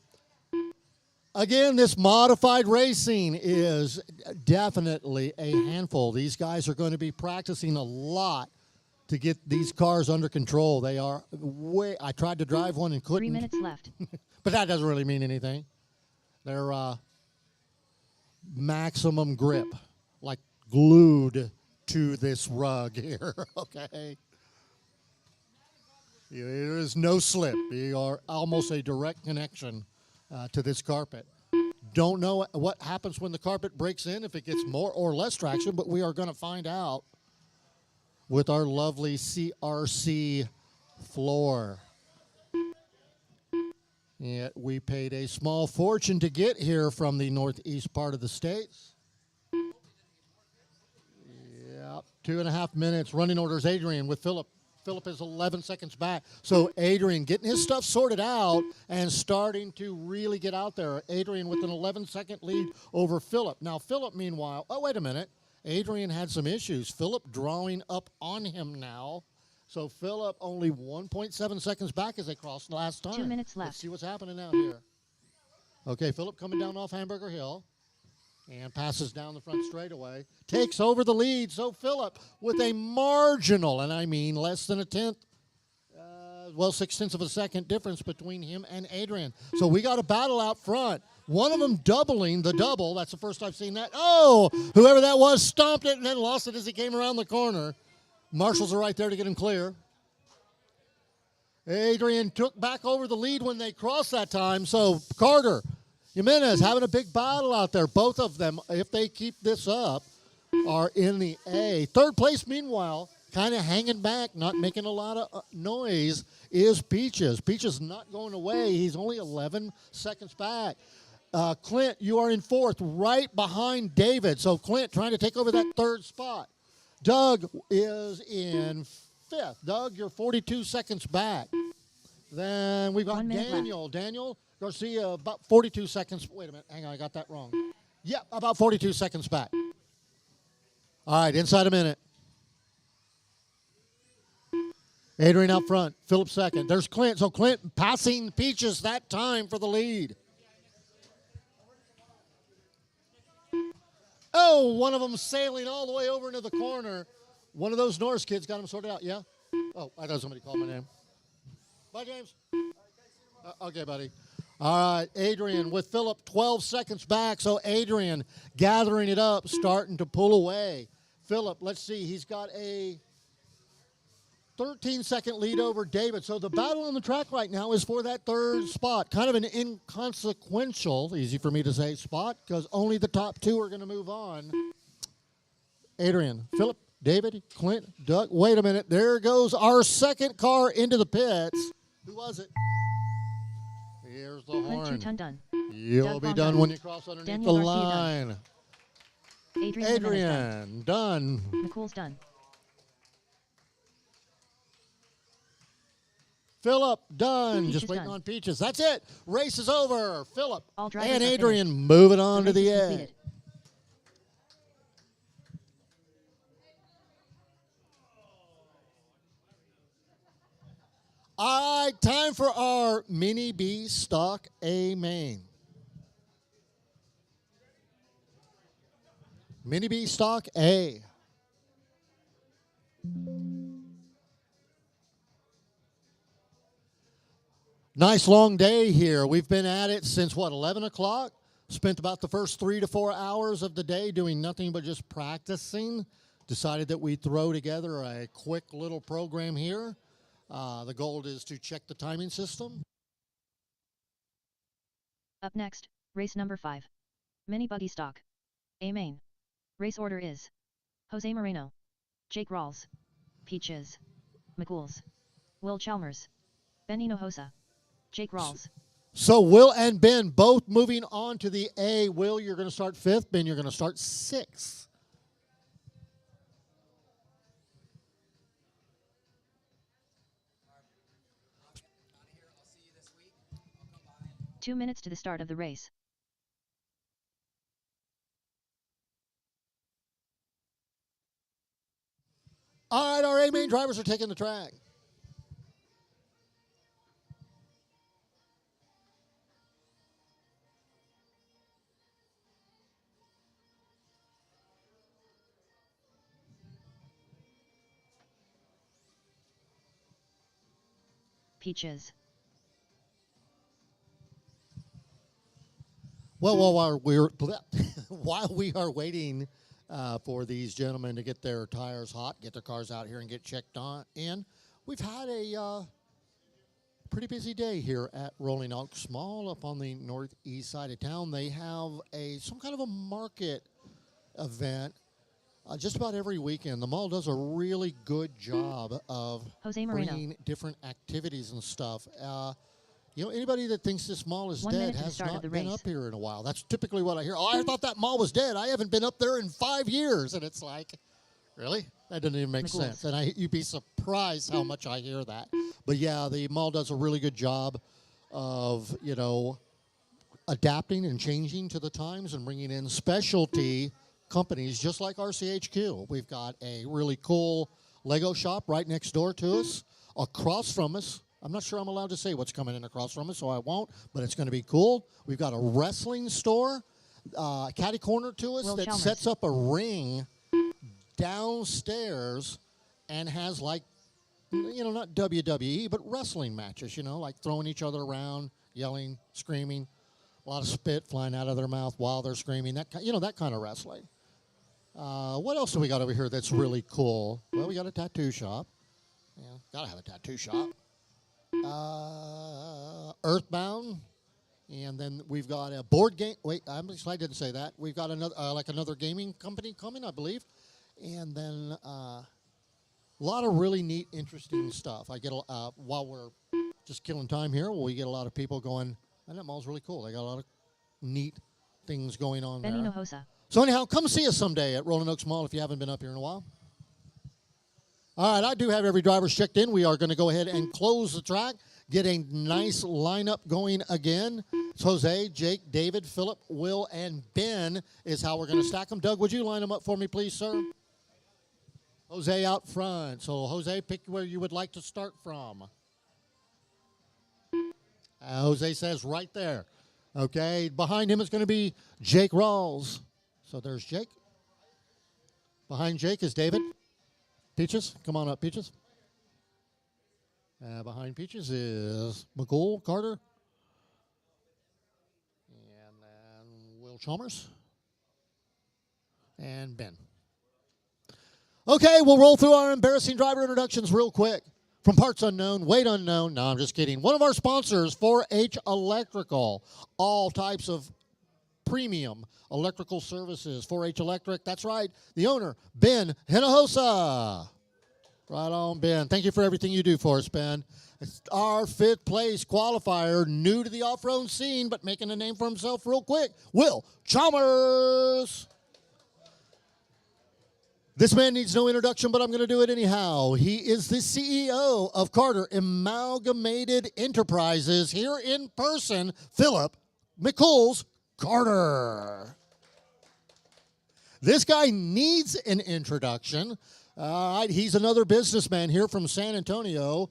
Again, this modified racing is definitely a handful. These guys are going to be practicing a lot to get these cars under control. They are way. I tried to drive one and couldn't. 3 minutes left. But that doesn't really mean anything. They're maximum grip, like glued to this rug here. Okay. There is no slip. You are almost a direct connection to this carpet. Don't know what happens when the carpet breaks in, if it gets more or less traction, but we are going to find out with our lovely CRC floor. Yeah, we paid a small fortune to get here from the northeast part of the states. Yep, 2.5 minutes. Running orders, Adrian with Philip. Philip is 11 seconds back. So Adrian getting his stuff sorted out and starting to really get out there. Adrian with an 11-second lead over Philip. Now Philip, meanwhile, oh, wait a minute. Adrian had some issues. Philip drawing up on him now. So Philip only 1.7 seconds back as they crossed last time. 2 minutes left. Let's see what's happening out here. Okay, Philip coming down off Hamburger Hill and passes down the front straightaway. Takes over the lead. So Philip with a marginal, and I mean less than a tenth, 6/10 of a second difference between him and Adrian. So we got a battle out front. One of them doubling the double. That's the first I've seen that. Oh, whoever that was stomped it and then lost it as he came around the corner. Marshals are right there to get him clear. Adrian took back over the lead when they crossed that time. So Carter, Jimenez having a big battle out there. Both of them, if they keep this up, are in the A. Third place, meanwhile, kind of hanging back, not making a lot of noise, is Peaches. Peaches not going away. He's only 11 seconds back. Clint, you are in fourth, right behind David. So Clint trying to take over that third spot. Doug is in fifth. Doug, you're 42 seconds back. Then we've got Daniel. Daniel Garcia, about 42 seconds. Wait a minute. Hang on, I got that wrong. Yep, about 42 seconds back. All right, inside a minute. Adrian out front. Philip second. There's Clint. So Clint passing Peaches that time for the lead. Oh, one of them sailing all the way over into the corner. One of those Norris kids got him sorted out. Yeah? Oh, I thought somebody called my name. Bye, James. Okay, buddy. All right, Adrian with Philip 12 seconds back. So Adrian gathering it up, starting to pull away. Philip, let's see. He's got a 13-second lead over David. So the battle on the track right now is for that third spot. Kind of an inconsequential, easy for me to say, spot, because only the top two are going to move on. Adrian, Philip, David, Clint, Doug. Wait a minute. There goes our second car into the pits. Who was it? Here's the horn. Clint done. You'll be done when you cross underneath Daniel the Garcia line. Adrian, done. McCool's done. Philip, done. Peaches Just waiting done. on Peaches. That's it. Race is over. Philip All drivers and are Adrian finished. moving on to The race the is end. completed. All right, time for our Mini B Stock A main. Mini B Stock A. Nice long day here. We've been at it since, 11 o'clock? Spent about the first 3 to 4 hours of the day doing nothing but just practicing. Decided that we'd throw together a quick little program here. The goal is to check the timing system. Up next, race number 5. Mini Buggy Stock. A main. Race order is Jose Moreno, Jake Rawls, Peaches, McCools, Will Chalmers, Ben Hinojosa, Jake Rawls. So Will and Ben both moving on to the A. Will, you're going to start 5th. Ben, you're going to start 6th. I'll see you this week. I'll come by. 2 minutes to the start of the race. All right, our A main drivers are taking the track. Peaches. Well, while we are waiting for these gentlemen to get their tires hot, get their cars out here and get checked in, we've had a pretty busy day here at Rolling Oaks Mall up on the northeast side of town. They have some kind of a market event just about every weekend. The mall does a really good job of Jose Moreno. bringing different activities and stuff. Anybody that thinks this mall is 1 dead minute to the has start of not the been race. up here in a while. That's typically what I hear. Oh, I thought that mall was dead. I haven't been up there in 5 years. And it's like, really? That doesn't even make McCool's. sense. And you'd be surprised how much I hear that. But yeah, the mall does a really good job of, adapting and changing to the times and bringing in specialty companies just like RCHQ. We've got a really cool Lego shop right next door to us. Across from us, I'm not sure I'm allowed to say what's coming in across from us, so I won't, but it's going to be cool. We've got a wrestling store, catty corner to us Will that Chalmers. sets up a ring downstairs and has not WWE, but wrestling matches, like throwing each other around, yelling, screaming, a lot of spit flying out of their mouth while they're screaming, that kind of wrestling. What else do we got over here that's really cool? Well, we got a tattoo shop. Yeah, gotta have a tattoo shop. Earthbound. And then we've got a board game. Wait, I didn't say that. We've got another gaming company coming, I believe. And then a lot of really neat, interesting stuff. I get while we're just killing time here, we get a lot of people going, and that mall's really cool. They got a lot of neat things going on Benny there. Nojosa. So anyhow, come see us someday at Rolling Oaks Mall if you haven't been up here in a while. All right, I do have every driver checked in. We are going to go ahead and close the track, get a nice lineup going again. It's Jose, Jake, David, Philip, Will, and Ben is how we're going to stack them. Doug, would you line them up for me, please, sir? Jose out front. So, Jose, pick where you would like to start from. Jose says right there. Okay, behind him is going to be Jake Rawls. So there's Jake. Behind Jake is David. Peaches, come on up, Peaches. Behind Peaches is McCool, Carter. And then Will Chalmers. And Ben. Okay, we'll roll through our embarrassing driver introductions real quick. From parts unknown, weight unknown. No, I'm just kidding. One of our sponsors, 4H Electrical. All types of premium electrical services. 4H Electric, that's right. The owner, Ben Hinojosa. Right on, Ben. Thank you for everything you do for us, Ben. It's our 5th place qualifier, new to the off-road scene, but making a name for himself real quick, Will Chalmers. This man needs no introduction, but I'm going to do it anyhow. He is the CEO of Carter Amalgamated Enterprises. Here in person, Philip McCool's Carter. This guy needs an introduction. All right, he's another businessman here from San Antonio,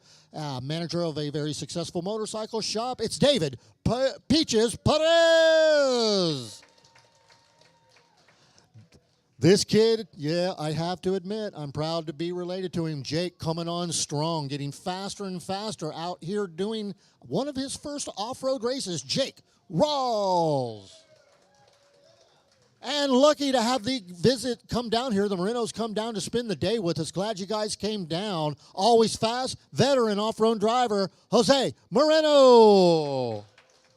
manager of a very successful motorcycle shop. It's David Peaches Perez. This kid, yeah, I have to admit, I'm proud to be related to him. Jake coming on strong, getting faster and faster out here doing one of his first off-road races, Jake Rawls. And lucky to have the visit come down here. The Morenos come down to spend the day with us. Glad you guys came down. Always fast, veteran off-road driver, Jose Moreno.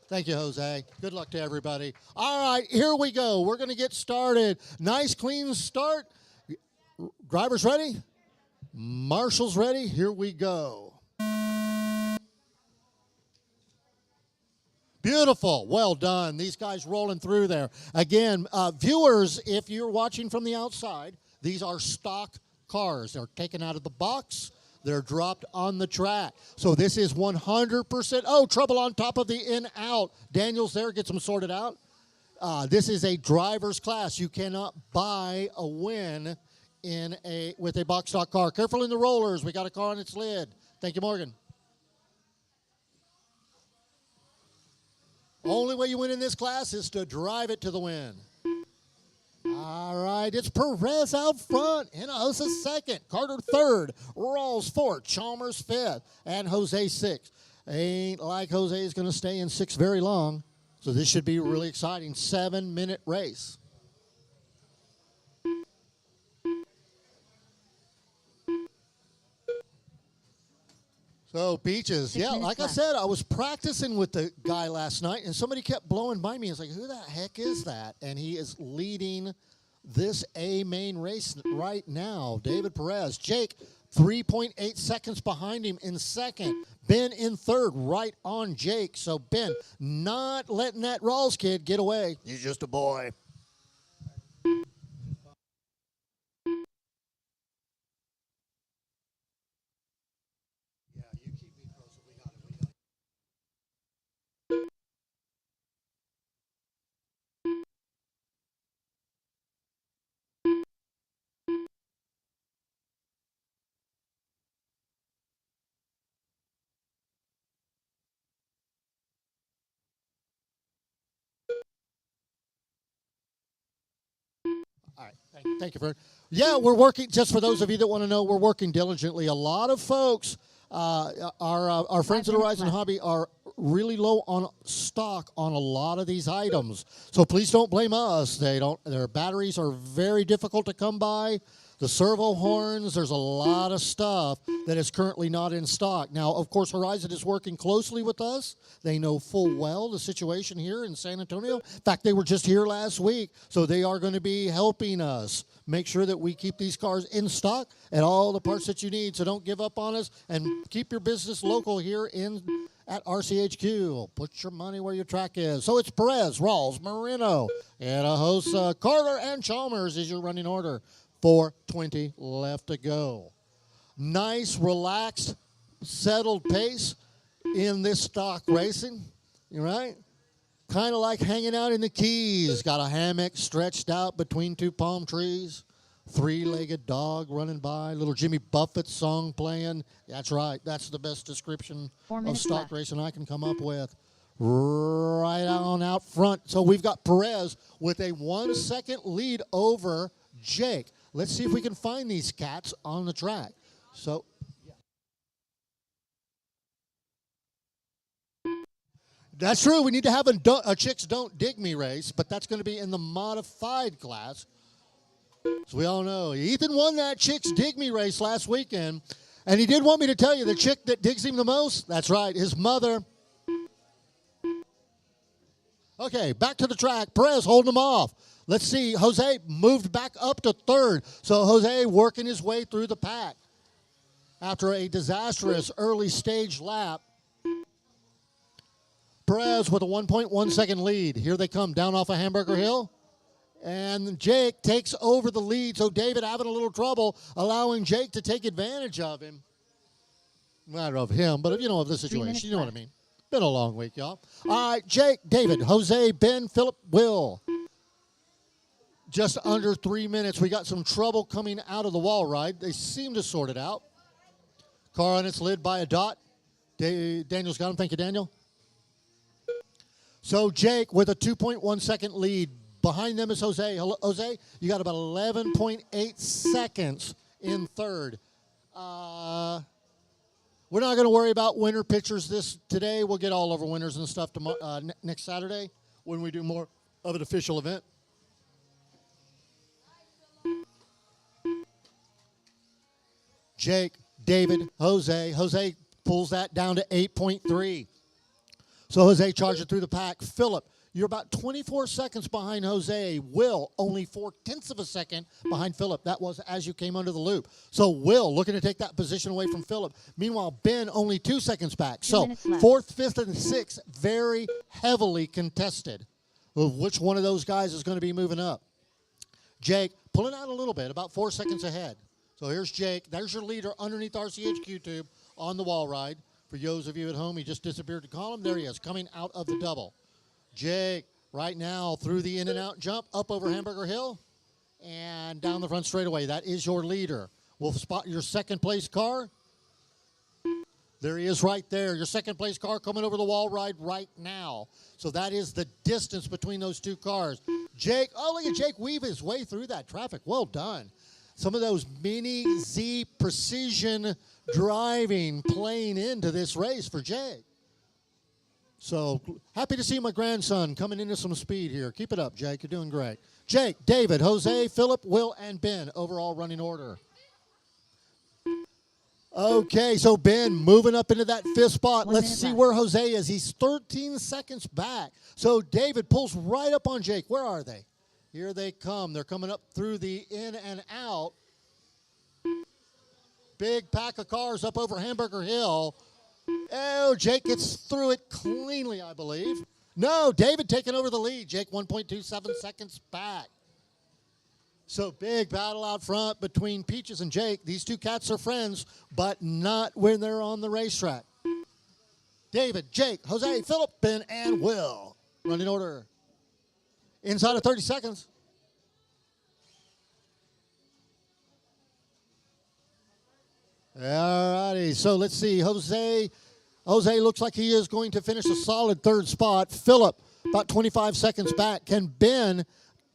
Thank you, Jose. Good luck to everybody. All right, here we go. We're going to get started. Nice, clean start. Drivers ready? Marshall's ready. Here we go. Beautiful. Well done. These guys rolling through there. Again, viewers, if you're watching from the outside, these are stock cars. They're taken out of the box. They're dropped on the track. So this is 100%. Oh, trouble on top of the in-out. Daniel's there. Gets them sorted out. This is a driver's class. You cannot buy a win with a box stock car. Careful in the rollers. We got a car on its lid. Thank you, Morgan. Only way you win in this class is to drive it to the win. All right, it's Perez out front, Hinojosa second, Carter third, Rawls fourth, Chalmers fifth, and Jose sixth. Ain't like Jose is going to stay in sixth very long, so this should be really exciting. 7-minute race. So, Peaches, 6 yeah, minutes like I left. said, I was practicing with the guy last night, and somebody kept blowing by me. It's like, who the heck is that? And he is leading this A main race right now. David Perez. Jake, 3.8 seconds behind him in second. Ben in third, right on Jake. So, Ben, not letting that Rawls kid get away. He's just a boy. Yeah, you keep me posted. We got it. All right. Thank you, Vern. Yeah, we're working, just for those of you that want to know, we're working diligently. A lot of folks, our friends at 5 minutes Horizon left. Hobby are really low on stock on a lot of these items. So please don't blame us. Their batteries are very difficult to come by. The servo horns, there's a lot of stuff that is currently not in stock. Now, of course, Horizon is working closely with us. They know full well the situation here in San Antonio. In fact, they were just here last week, so they are going to be helping us make sure that we keep these cars in stock and all the parts that you need. So don't give up on us, and keep your business local here at RCHQ. Put your money where your track is. So it's Perez, Rawls, Marino, and a host, Carter and Chalmers is your running order. 4:20 left to go. Nice, relaxed, settled pace in this stock racing, right? Kind of like hanging out in the Keys. Got a hammock stretched out between two palm trees. Three-legged dog running by. Little Jimmy Buffett song playing. That's right. That's the best description 4 of minutes stock left. racing I can come up with. Right on out front. So we've got Perez with a 1 second lead over Jake. Let's see if we can find these cats on the track. So, that's true. We need to have a Chicks Don't Dig Me race, but that's going to be in the modified class. So we all know Ethan won that Chicks Dig Me race last weekend, and he did want me to tell you the chick that digs him the most, that's right, his mother. Okay, back to the track. Perez holding him off. Let's see. Jose moved back up to third. So Jose working his way through the pack after a disastrous early stage lap. Perez with a 1.1 second lead. Here they come down off of Hamburger Hill. And Jake takes over the lead. So David having a little trouble allowing Jake to take advantage of him. Not of him, but of the situation. You know what I mean. Been a long week, y'all. All right, Jake, David, Jose, Ben, Philip, Will. Just under 3 minutes. We got some trouble coming out of the wall ride. They seem to sort it out. Car on its lid by a dot. Daniel's got him. Thank you, Daniel. So Jake with a 2.1 second lead. Behind them is Jose. Jose, you got about 11.8 seconds in third. We're not going to worry about winner pictures today. We'll get all over winners and stuff next Saturday when we do more of an official event. Jake, David, Jose. Jose pulls that down to 8.3. So Jose charging through the pack. Philip, you're about 24 seconds behind Jose. Will, only 0.4 of a second behind Philip. That was as you came under the loop. So Will looking to take that position away from Philip. Meanwhile, Ben only 2 seconds back. 2 So minutes left. 4th, 5th, and 6th very heavily contested of which one of those guys is going to be moving up. Jake pulling out a little bit, about 4 seconds ahead. So here's Jake. There's your leader underneath RCHQ tube on the wall ride. For those of you at home, he just disappeared to column. There he is, coming out of the double. Jake, right now, through the in and out jump, up over Hamburger Hill, and down the front straightaway. That is your leader. We'll spot your second place car. There he is right there. Your second place car coming over the wall ride right now. So that is the distance between those two cars. Jake, oh, look at Jake weave his way through that traffic. Well done. Some of those Mini Z precision driving playing into this race for Jake. So happy to see my grandson coming into some speed here. Keep it up, Jake. You're doing great. Jake, David, Jose, Philip, Will, and Ben, overall running order. Okay, so Ben moving up into that fifth spot. 1 Let's minute see left. where Jose is. He's 13 seconds back. So David pulls right up on Jake. Where are they? Here they come. They're coming up through the in and out. Big pack of cars up over Hamburger Hill. Oh, Jake gets through it cleanly, I believe. No, David taking over the lead. Jake 1.27 seconds back. So big battle out front between Peaches and Jake. These two cats are friends, but not when they're on the racetrack. David, Jake, Jose, Philip, Ben, and Will. Running order. Inside of 30 seconds. All righty, so let's see. Jose looks like he is going to finish a solid third spot. Philip, about 25 seconds back. Can Ben,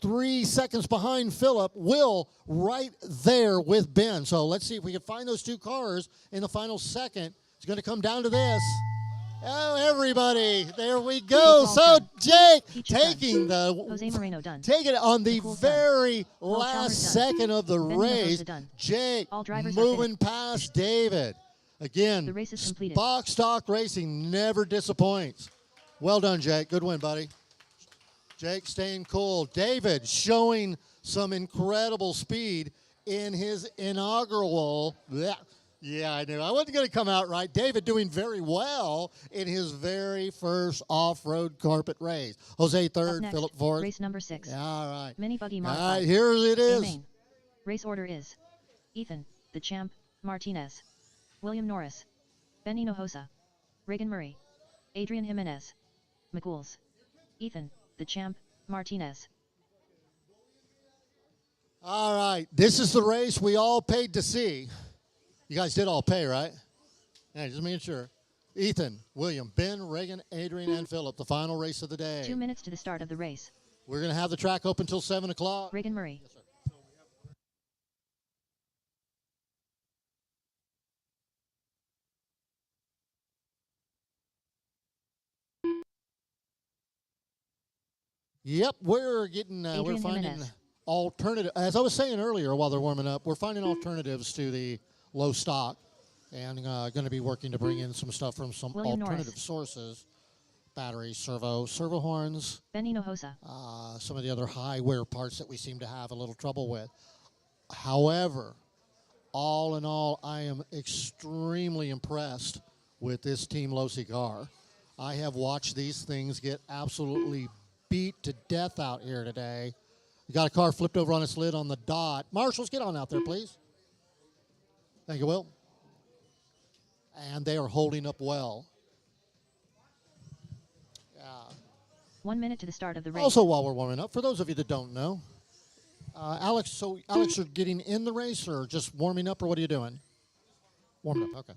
3 seconds behind Philip. Will, right there with Ben. So let's see if we can find those two cars in the final second. It's going to come down to this. Oh, everybody, there we go. Jake So Paul Jake Peaches taking done. the Jose Moreno done. taking it on the Nicole's very Paul Chalmers last done. second of the Ben race. Mendoza done. Jake All drivers are moving finished. past David. Again, The race is completed. box stock racing never disappoints. Well done, Jake. Good win, buddy. Jake staying cool. David showing some incredible speed in his inaugural. Yeah, I knew. I wasn't going to come out right. David doing very well in his very first off-road carpet race. Jose Up third, next, Philip fourth. race number 6. All right. Mini Buggy All modified. right, here it is. Main. Race order is Ethan, the champ, Martinez, William Norris, Benny Hinojosa, Reagan Murray, Adrian Jimenez, McCool's, Ethan, the champ, Martinez. All right, this is the race we all paid to see. You guys did all pay, right? Yeah, just making sure. Ethan, William, Ben, Reagan, Adrian, and Philip, the final race of the day. 2 minutes to the start of the race. We're going to have the track open until 7 o'clock. Reagan Murray. Yes, sir. Yep, we're getting, we're Adrian finding Jimenez. alternative. As I was saying earlier while they're warming up, we're finding alternatives to the low stock, and going to be working to bring in some stuff from some William alternative Norris. sources, batteries, servo horns, Benny Hinojosa. some of the other high wear parts that we seem to have a little trouble with. However, all in all, I am extremely impressed with this Team Losi car. I have watched these things get absolutely beat to death out here today. You got a car flipped over on its lid on the dot. Marshals, get on out there, please. Thank you, Will. And they are holding up well. Yeah. 1 minute to the start of the race. Also, while we're warming up, for those of you that don't know, Alex, you're getting in the race or just warming up, or what are you doing? Warming up, okay.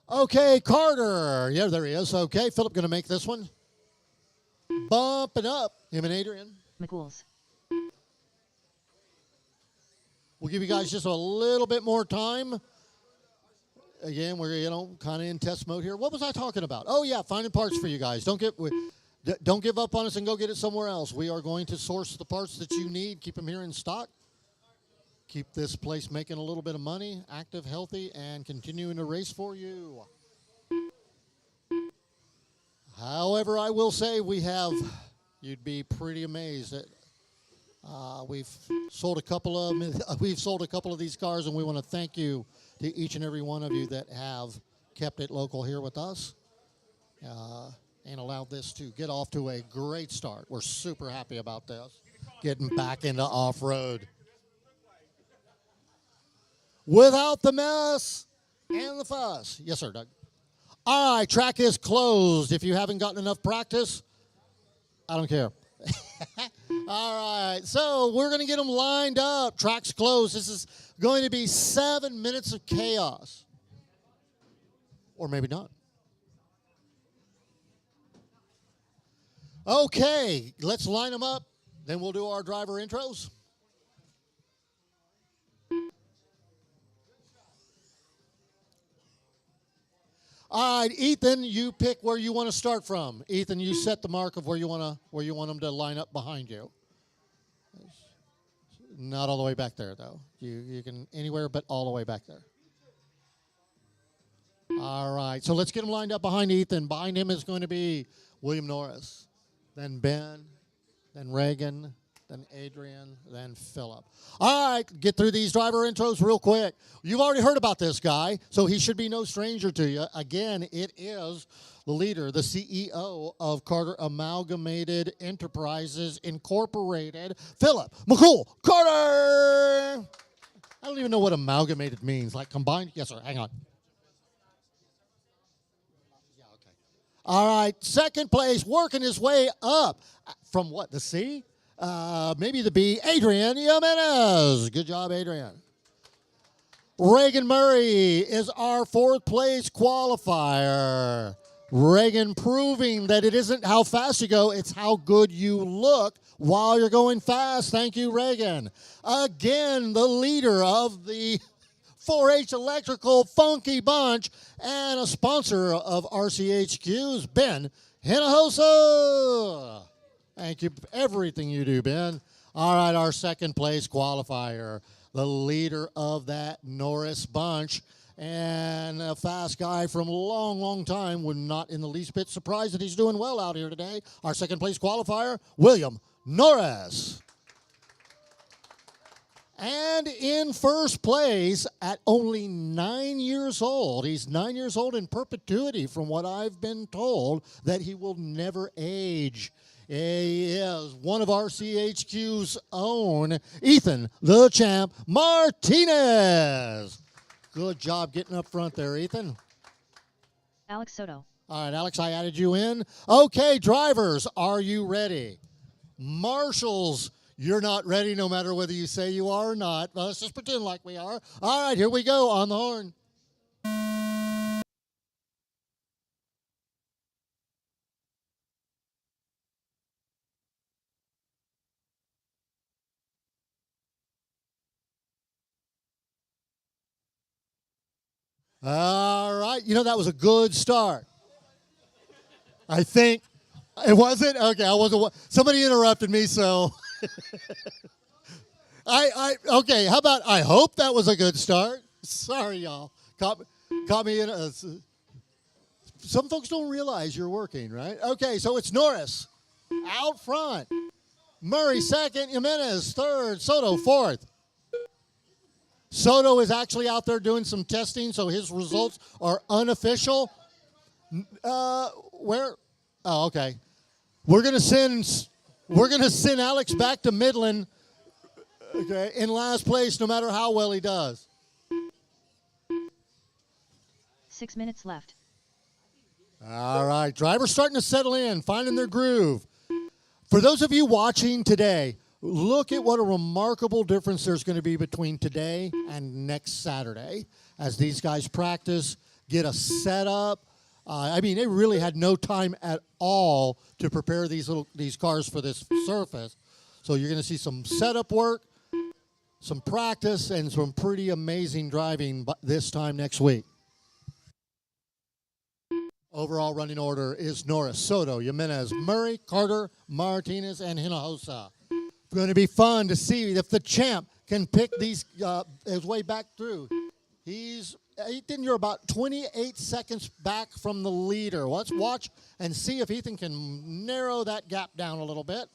Okay, Carter. Yeah, there he is. Okay, Philip going to make this one. Bumping up, him and Adrian. McCool's. We'll give you guys just a little bit more time. Again, we're kind of in test mode here. What was I talking about? Oh yeah, finding parts for you guys. Don't give up on us and go get it somewhere else. We are going to source the parts that you need. Keep them here in stock. Keep this place making a little bit of money, active, healthy, and continuing to race for you. However, I will say you'd be pretty amazed that we've sold a couple of these cars, and we want to thank you to each and every one of you that have kept it local here with us and allowed this to get off to a great start. We're super happy about this, getting back into off-road. Without the mess and the fuss. Yes, sir, Doug. All right, track is closed. If you haven't gotten enough practice, I don't care. All right, so we're going to get them lined up. Track's closed. This is going to be 7 minutes of chaos. Or maybe not. Okay, let's line them up. Then we'll do our driver intros. All right, Ethan, you pick where you want to start from. Ethan, you set the mark of where you want them to line up behind you. Not all the way back there, though. You can anywhere but all the way back there. All right, so let's get them lined up behind Ethan. Behind him is going to be William Norris, then Ben, then Reagan, then Adrian, then Philip. All right, get through these driver intros real quick. You've already heard about this guy, so he should be no stranger to you. Again, it is the leader, the CEO of Carter Amalgamated Enterprises Incorporated, Philip McCool Carter. I don't even know what amalgamated means. Like combined? Yes, sir. Hang on. Yeah, okay. All right, second place, working his way up. From what, the C? Maybe the B, Adrian Jimenez. Good job, Adrian. Reagan Murray is our fourth place qualifier. Reagan proving that it isn't how fast you go, it's how good you look while you're going fast. Thank you, Reagan. Again, the leader of the 4-H Electrical Funky Bunch and a sponsor of RCHQ's Ben Hinojosa. Thank you for everything you do, Ben. All right, our second place qualifier, the leader of that Norris bunch, and a fast guy from a long, long time. We're not in the least bit surprised that he's doing well out here today. Our second place qualifier, William Norris. And in first place at only 9 years old, he's 9 years old in perpetuity from what I've been told, that he will never age. He is one of RCHQ's own, Ethan the Champ Martinez. Good job getting up front there, Ethan. Alex Soto. All right, Alex, I added you in. Okay, drivers, are you ready? Marshals, you're not ready no matter whether you say you are or not. Well, let's just pretend like we are. All right, here we go on the horn. All right. You know, that was a good start. I think. It wasn't? Okay, I wasn't. Somebody interrupted me, so. Okay, how about, I hope that was a good start. Sorry, y'all. Caught me in some folks don't realize you're working, right? Okay, so it's Norris out front. Murray second, Jimenez third, Soto fourth. Soto is actually out there doing some testing, so his results are unofficial. Where? Oh, okay. We're gonna send Alex back to Midland. Okay, in last place, no matter how well he does. 6 minutes left. All right, drivers starting to settle in, finding their groove. For those of you watching today, look at what a remarkable difference there's going to be between today and next Saturday as these guys practice, get a setup. I mean, they really had no time at all to prepare these cars for this surface. So you're going to see some setup work, some practice, and some pretty amazing driving this time next week. Overall running order is Norris, Soto, Jimenez, Murray, Carter, Martinez, and Hinojosa. It's going to be fun to see if the champ can pick his way back through. Ethan, you're about 28 seconds back from the leader. Let's watch and see if Ethan can narrow that gap down a little bit.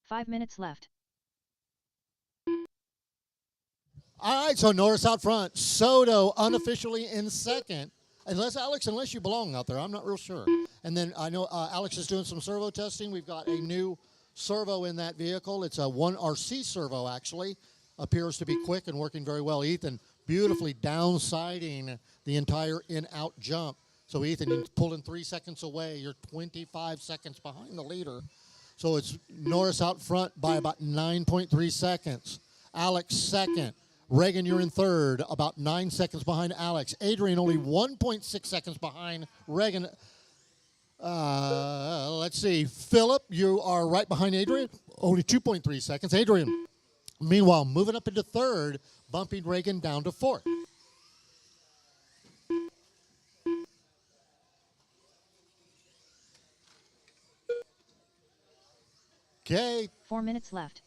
Five minutes left. All right, so Norris out front. Soto unofficially in second. Unless you belong out there. I'm not real sure. And then I know Alex is doing some servo testing. We've got a new servo in that vehicle. It's a 1RC servo, actually. Appears to be quick and working very well. Ethan beautifully downsiding the entire in-out jump. So, Ethan, you're pulling 3 seconds away. You're 25 seconds behind the leader. So it's Norris out front by about 9.3 seconds. Alex second. Reagan, you're in third, about 9 seconds behind Alex. Adrian only 1.6 seconds behind Reagan. Let's see. Philip, you are right behind Adrian, only 2.3 seconds. Adrian, meanwhile, moving up into third, bumping Reagan down to fourth. Okay. 4 minutes left.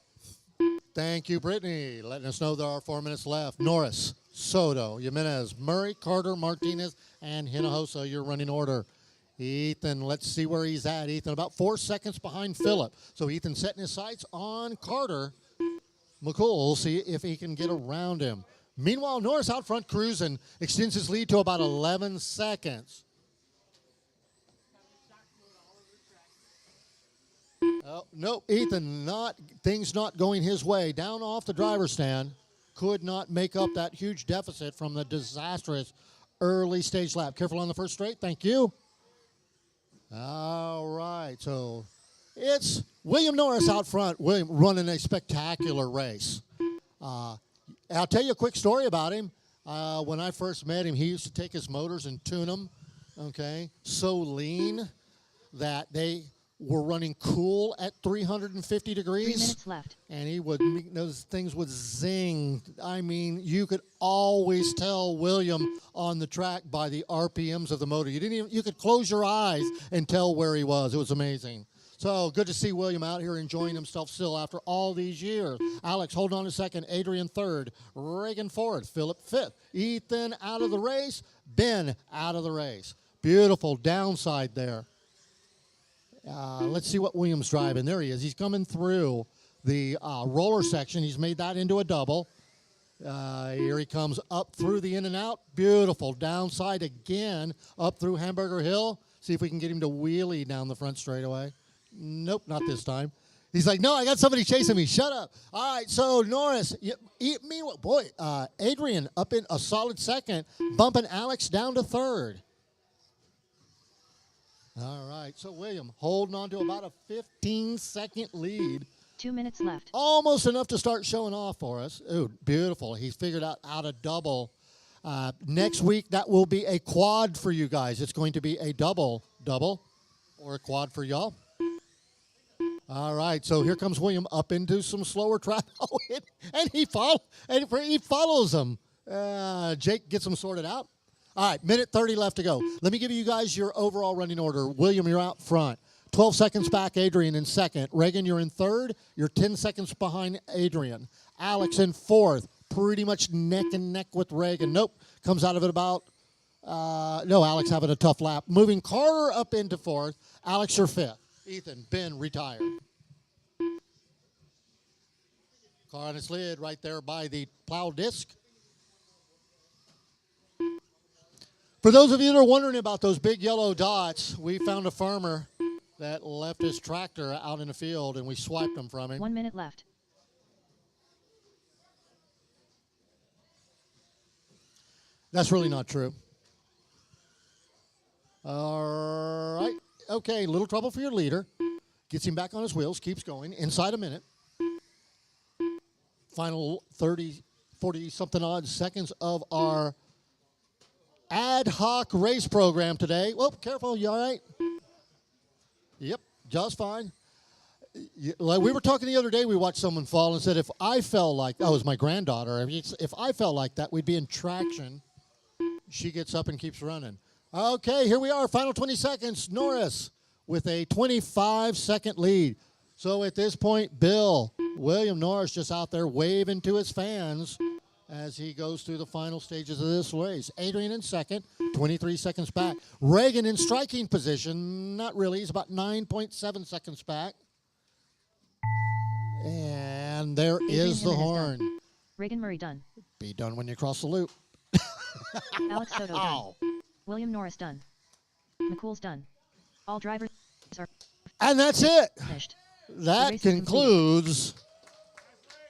Thank you, Brittany, letting us know there are 4 minutes left. Norris, Soto, Jimenez, Murray, Carter, Martinez, and Hinojosa, your running order. Ethan, let's see where he's at. Ethan, about 4 seconds behind Phillip. So Ethan setting his sights on Carter. McCool, see if he can get around him. Meanwhile, Norris out front cruising, extends his lead to about 11 seconds. Oh, no, Ethan, things not going his way. Down off the driver's stand, could not make up that huge deficit from the disastrous early stage lap. Careful on the first straight, thank you. All right, so it's William Norris out front. William running a spectacular race. I'll tell you a quick story about him. When I first met him, he used to take his motors and tune them, okay, so lean that they were running cool at 350 degrees. 3 minutes left. And he would, those things would zing. I mean, you could always tell William on the track by the RPMs of the motor. You could close your eyes and tell where he was. It was amazing. So good to see William out here enjoying himself still after all these years. Alex, hold on a second. Adrian third. Reagan fourth. Phillip fifth. Ethan out of the race. Ben out of the race. Beautiful downside there. Let's see what Williams driving. There he is. He's coming through the roller section. He's made that into a double. Here he comes up through the in and out. Beautiful. Downside again up through Hamburger Hill. See if we can get him to wheelie down the front straightaway. Nope, not this time. He's like, no, I got somebody chasing me. Shut up. All right, so Norris, Adrian up in a solid second, bumping Alex down to third. All right, so William holding on to about a 15-second lead. 2 minutes left. Almost enough to start showing off for us. Ooh, beautiful. He's figured out how to double. Next week, that will be a quad for you guys. It's going to be a double, or a quad for y'all. All right, so here comes William up into some slower traffic. Oh, and he follows him. Jake gets him sorted out. All right, minute 30 left to go. Let me give you guys your overall running order. William, you're out front. 12 seconds back, Adrian in second. Reagan, you're in third. You're 10 seconds behind Adrian. Alex in fourth. Pretty much neck and neck with Reagan. Nope, comes out of it about, no, Alex having a tough lap. Moving Carter up into fourth. Alex, you're fifth. Ethan, Ben, retired. Car on its lid right there by the plow disc. For those of you that are wondering about those big yellow dots, we found a farmer that left his tractor out in the field, and we swiped them from him. 1 minute left. That's really not true. All right. Okay, little trouble for your leader. Gets him back on his wheels, keeps going. Inside a minute. Final 30, 40-something odd seconds of our ad hoc race program today. Whoop, careful, you all right? Yep, just fine. Like we were talking the other day, we watched someone fall and said, if I fell like, that was my granddaughter, if I fell like that, we'd be in traction. She gets up and keeps running. Okay, here we are, final 20 seconds. Norris with a 25-second lead. So at this point, William Norris just out there waving to his fans as he goes through the final stages of this race. Adrian in second, 23 seconds back. Reagan in striking position, not really, he's about 9.7 seconds back. And there is the horn. Done. Reagan Murray done. Be done when you cross the loop. Alex Soto done. William Norris done. McCool's done. All drivers are and that's it. finished. That race is concludes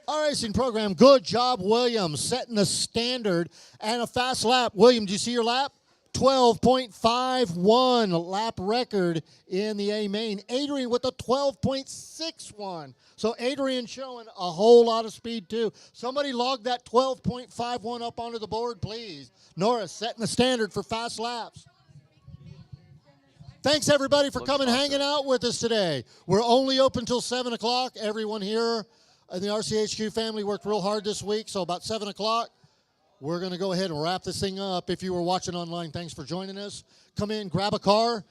our racing program. Good job, William, setting the standard and a fast lap. William, do you see your lap? 12.51 lap record in the A main. Adrian with a 12.61. So Adrian showing a whole lot of speed too. Somebody log that 12.51 up onto the board, please. Norris setting the standard for fast laps. Thanks, everybody, for coming hanging out with us today. We're only open till 7 o'clock. Everyone here in the RCHQ family worked real hard this week, so about 7 o'clock, we're going to go ahead and wrap this thing up. If you were watching online, thanks for joining us. Come in, grab a car.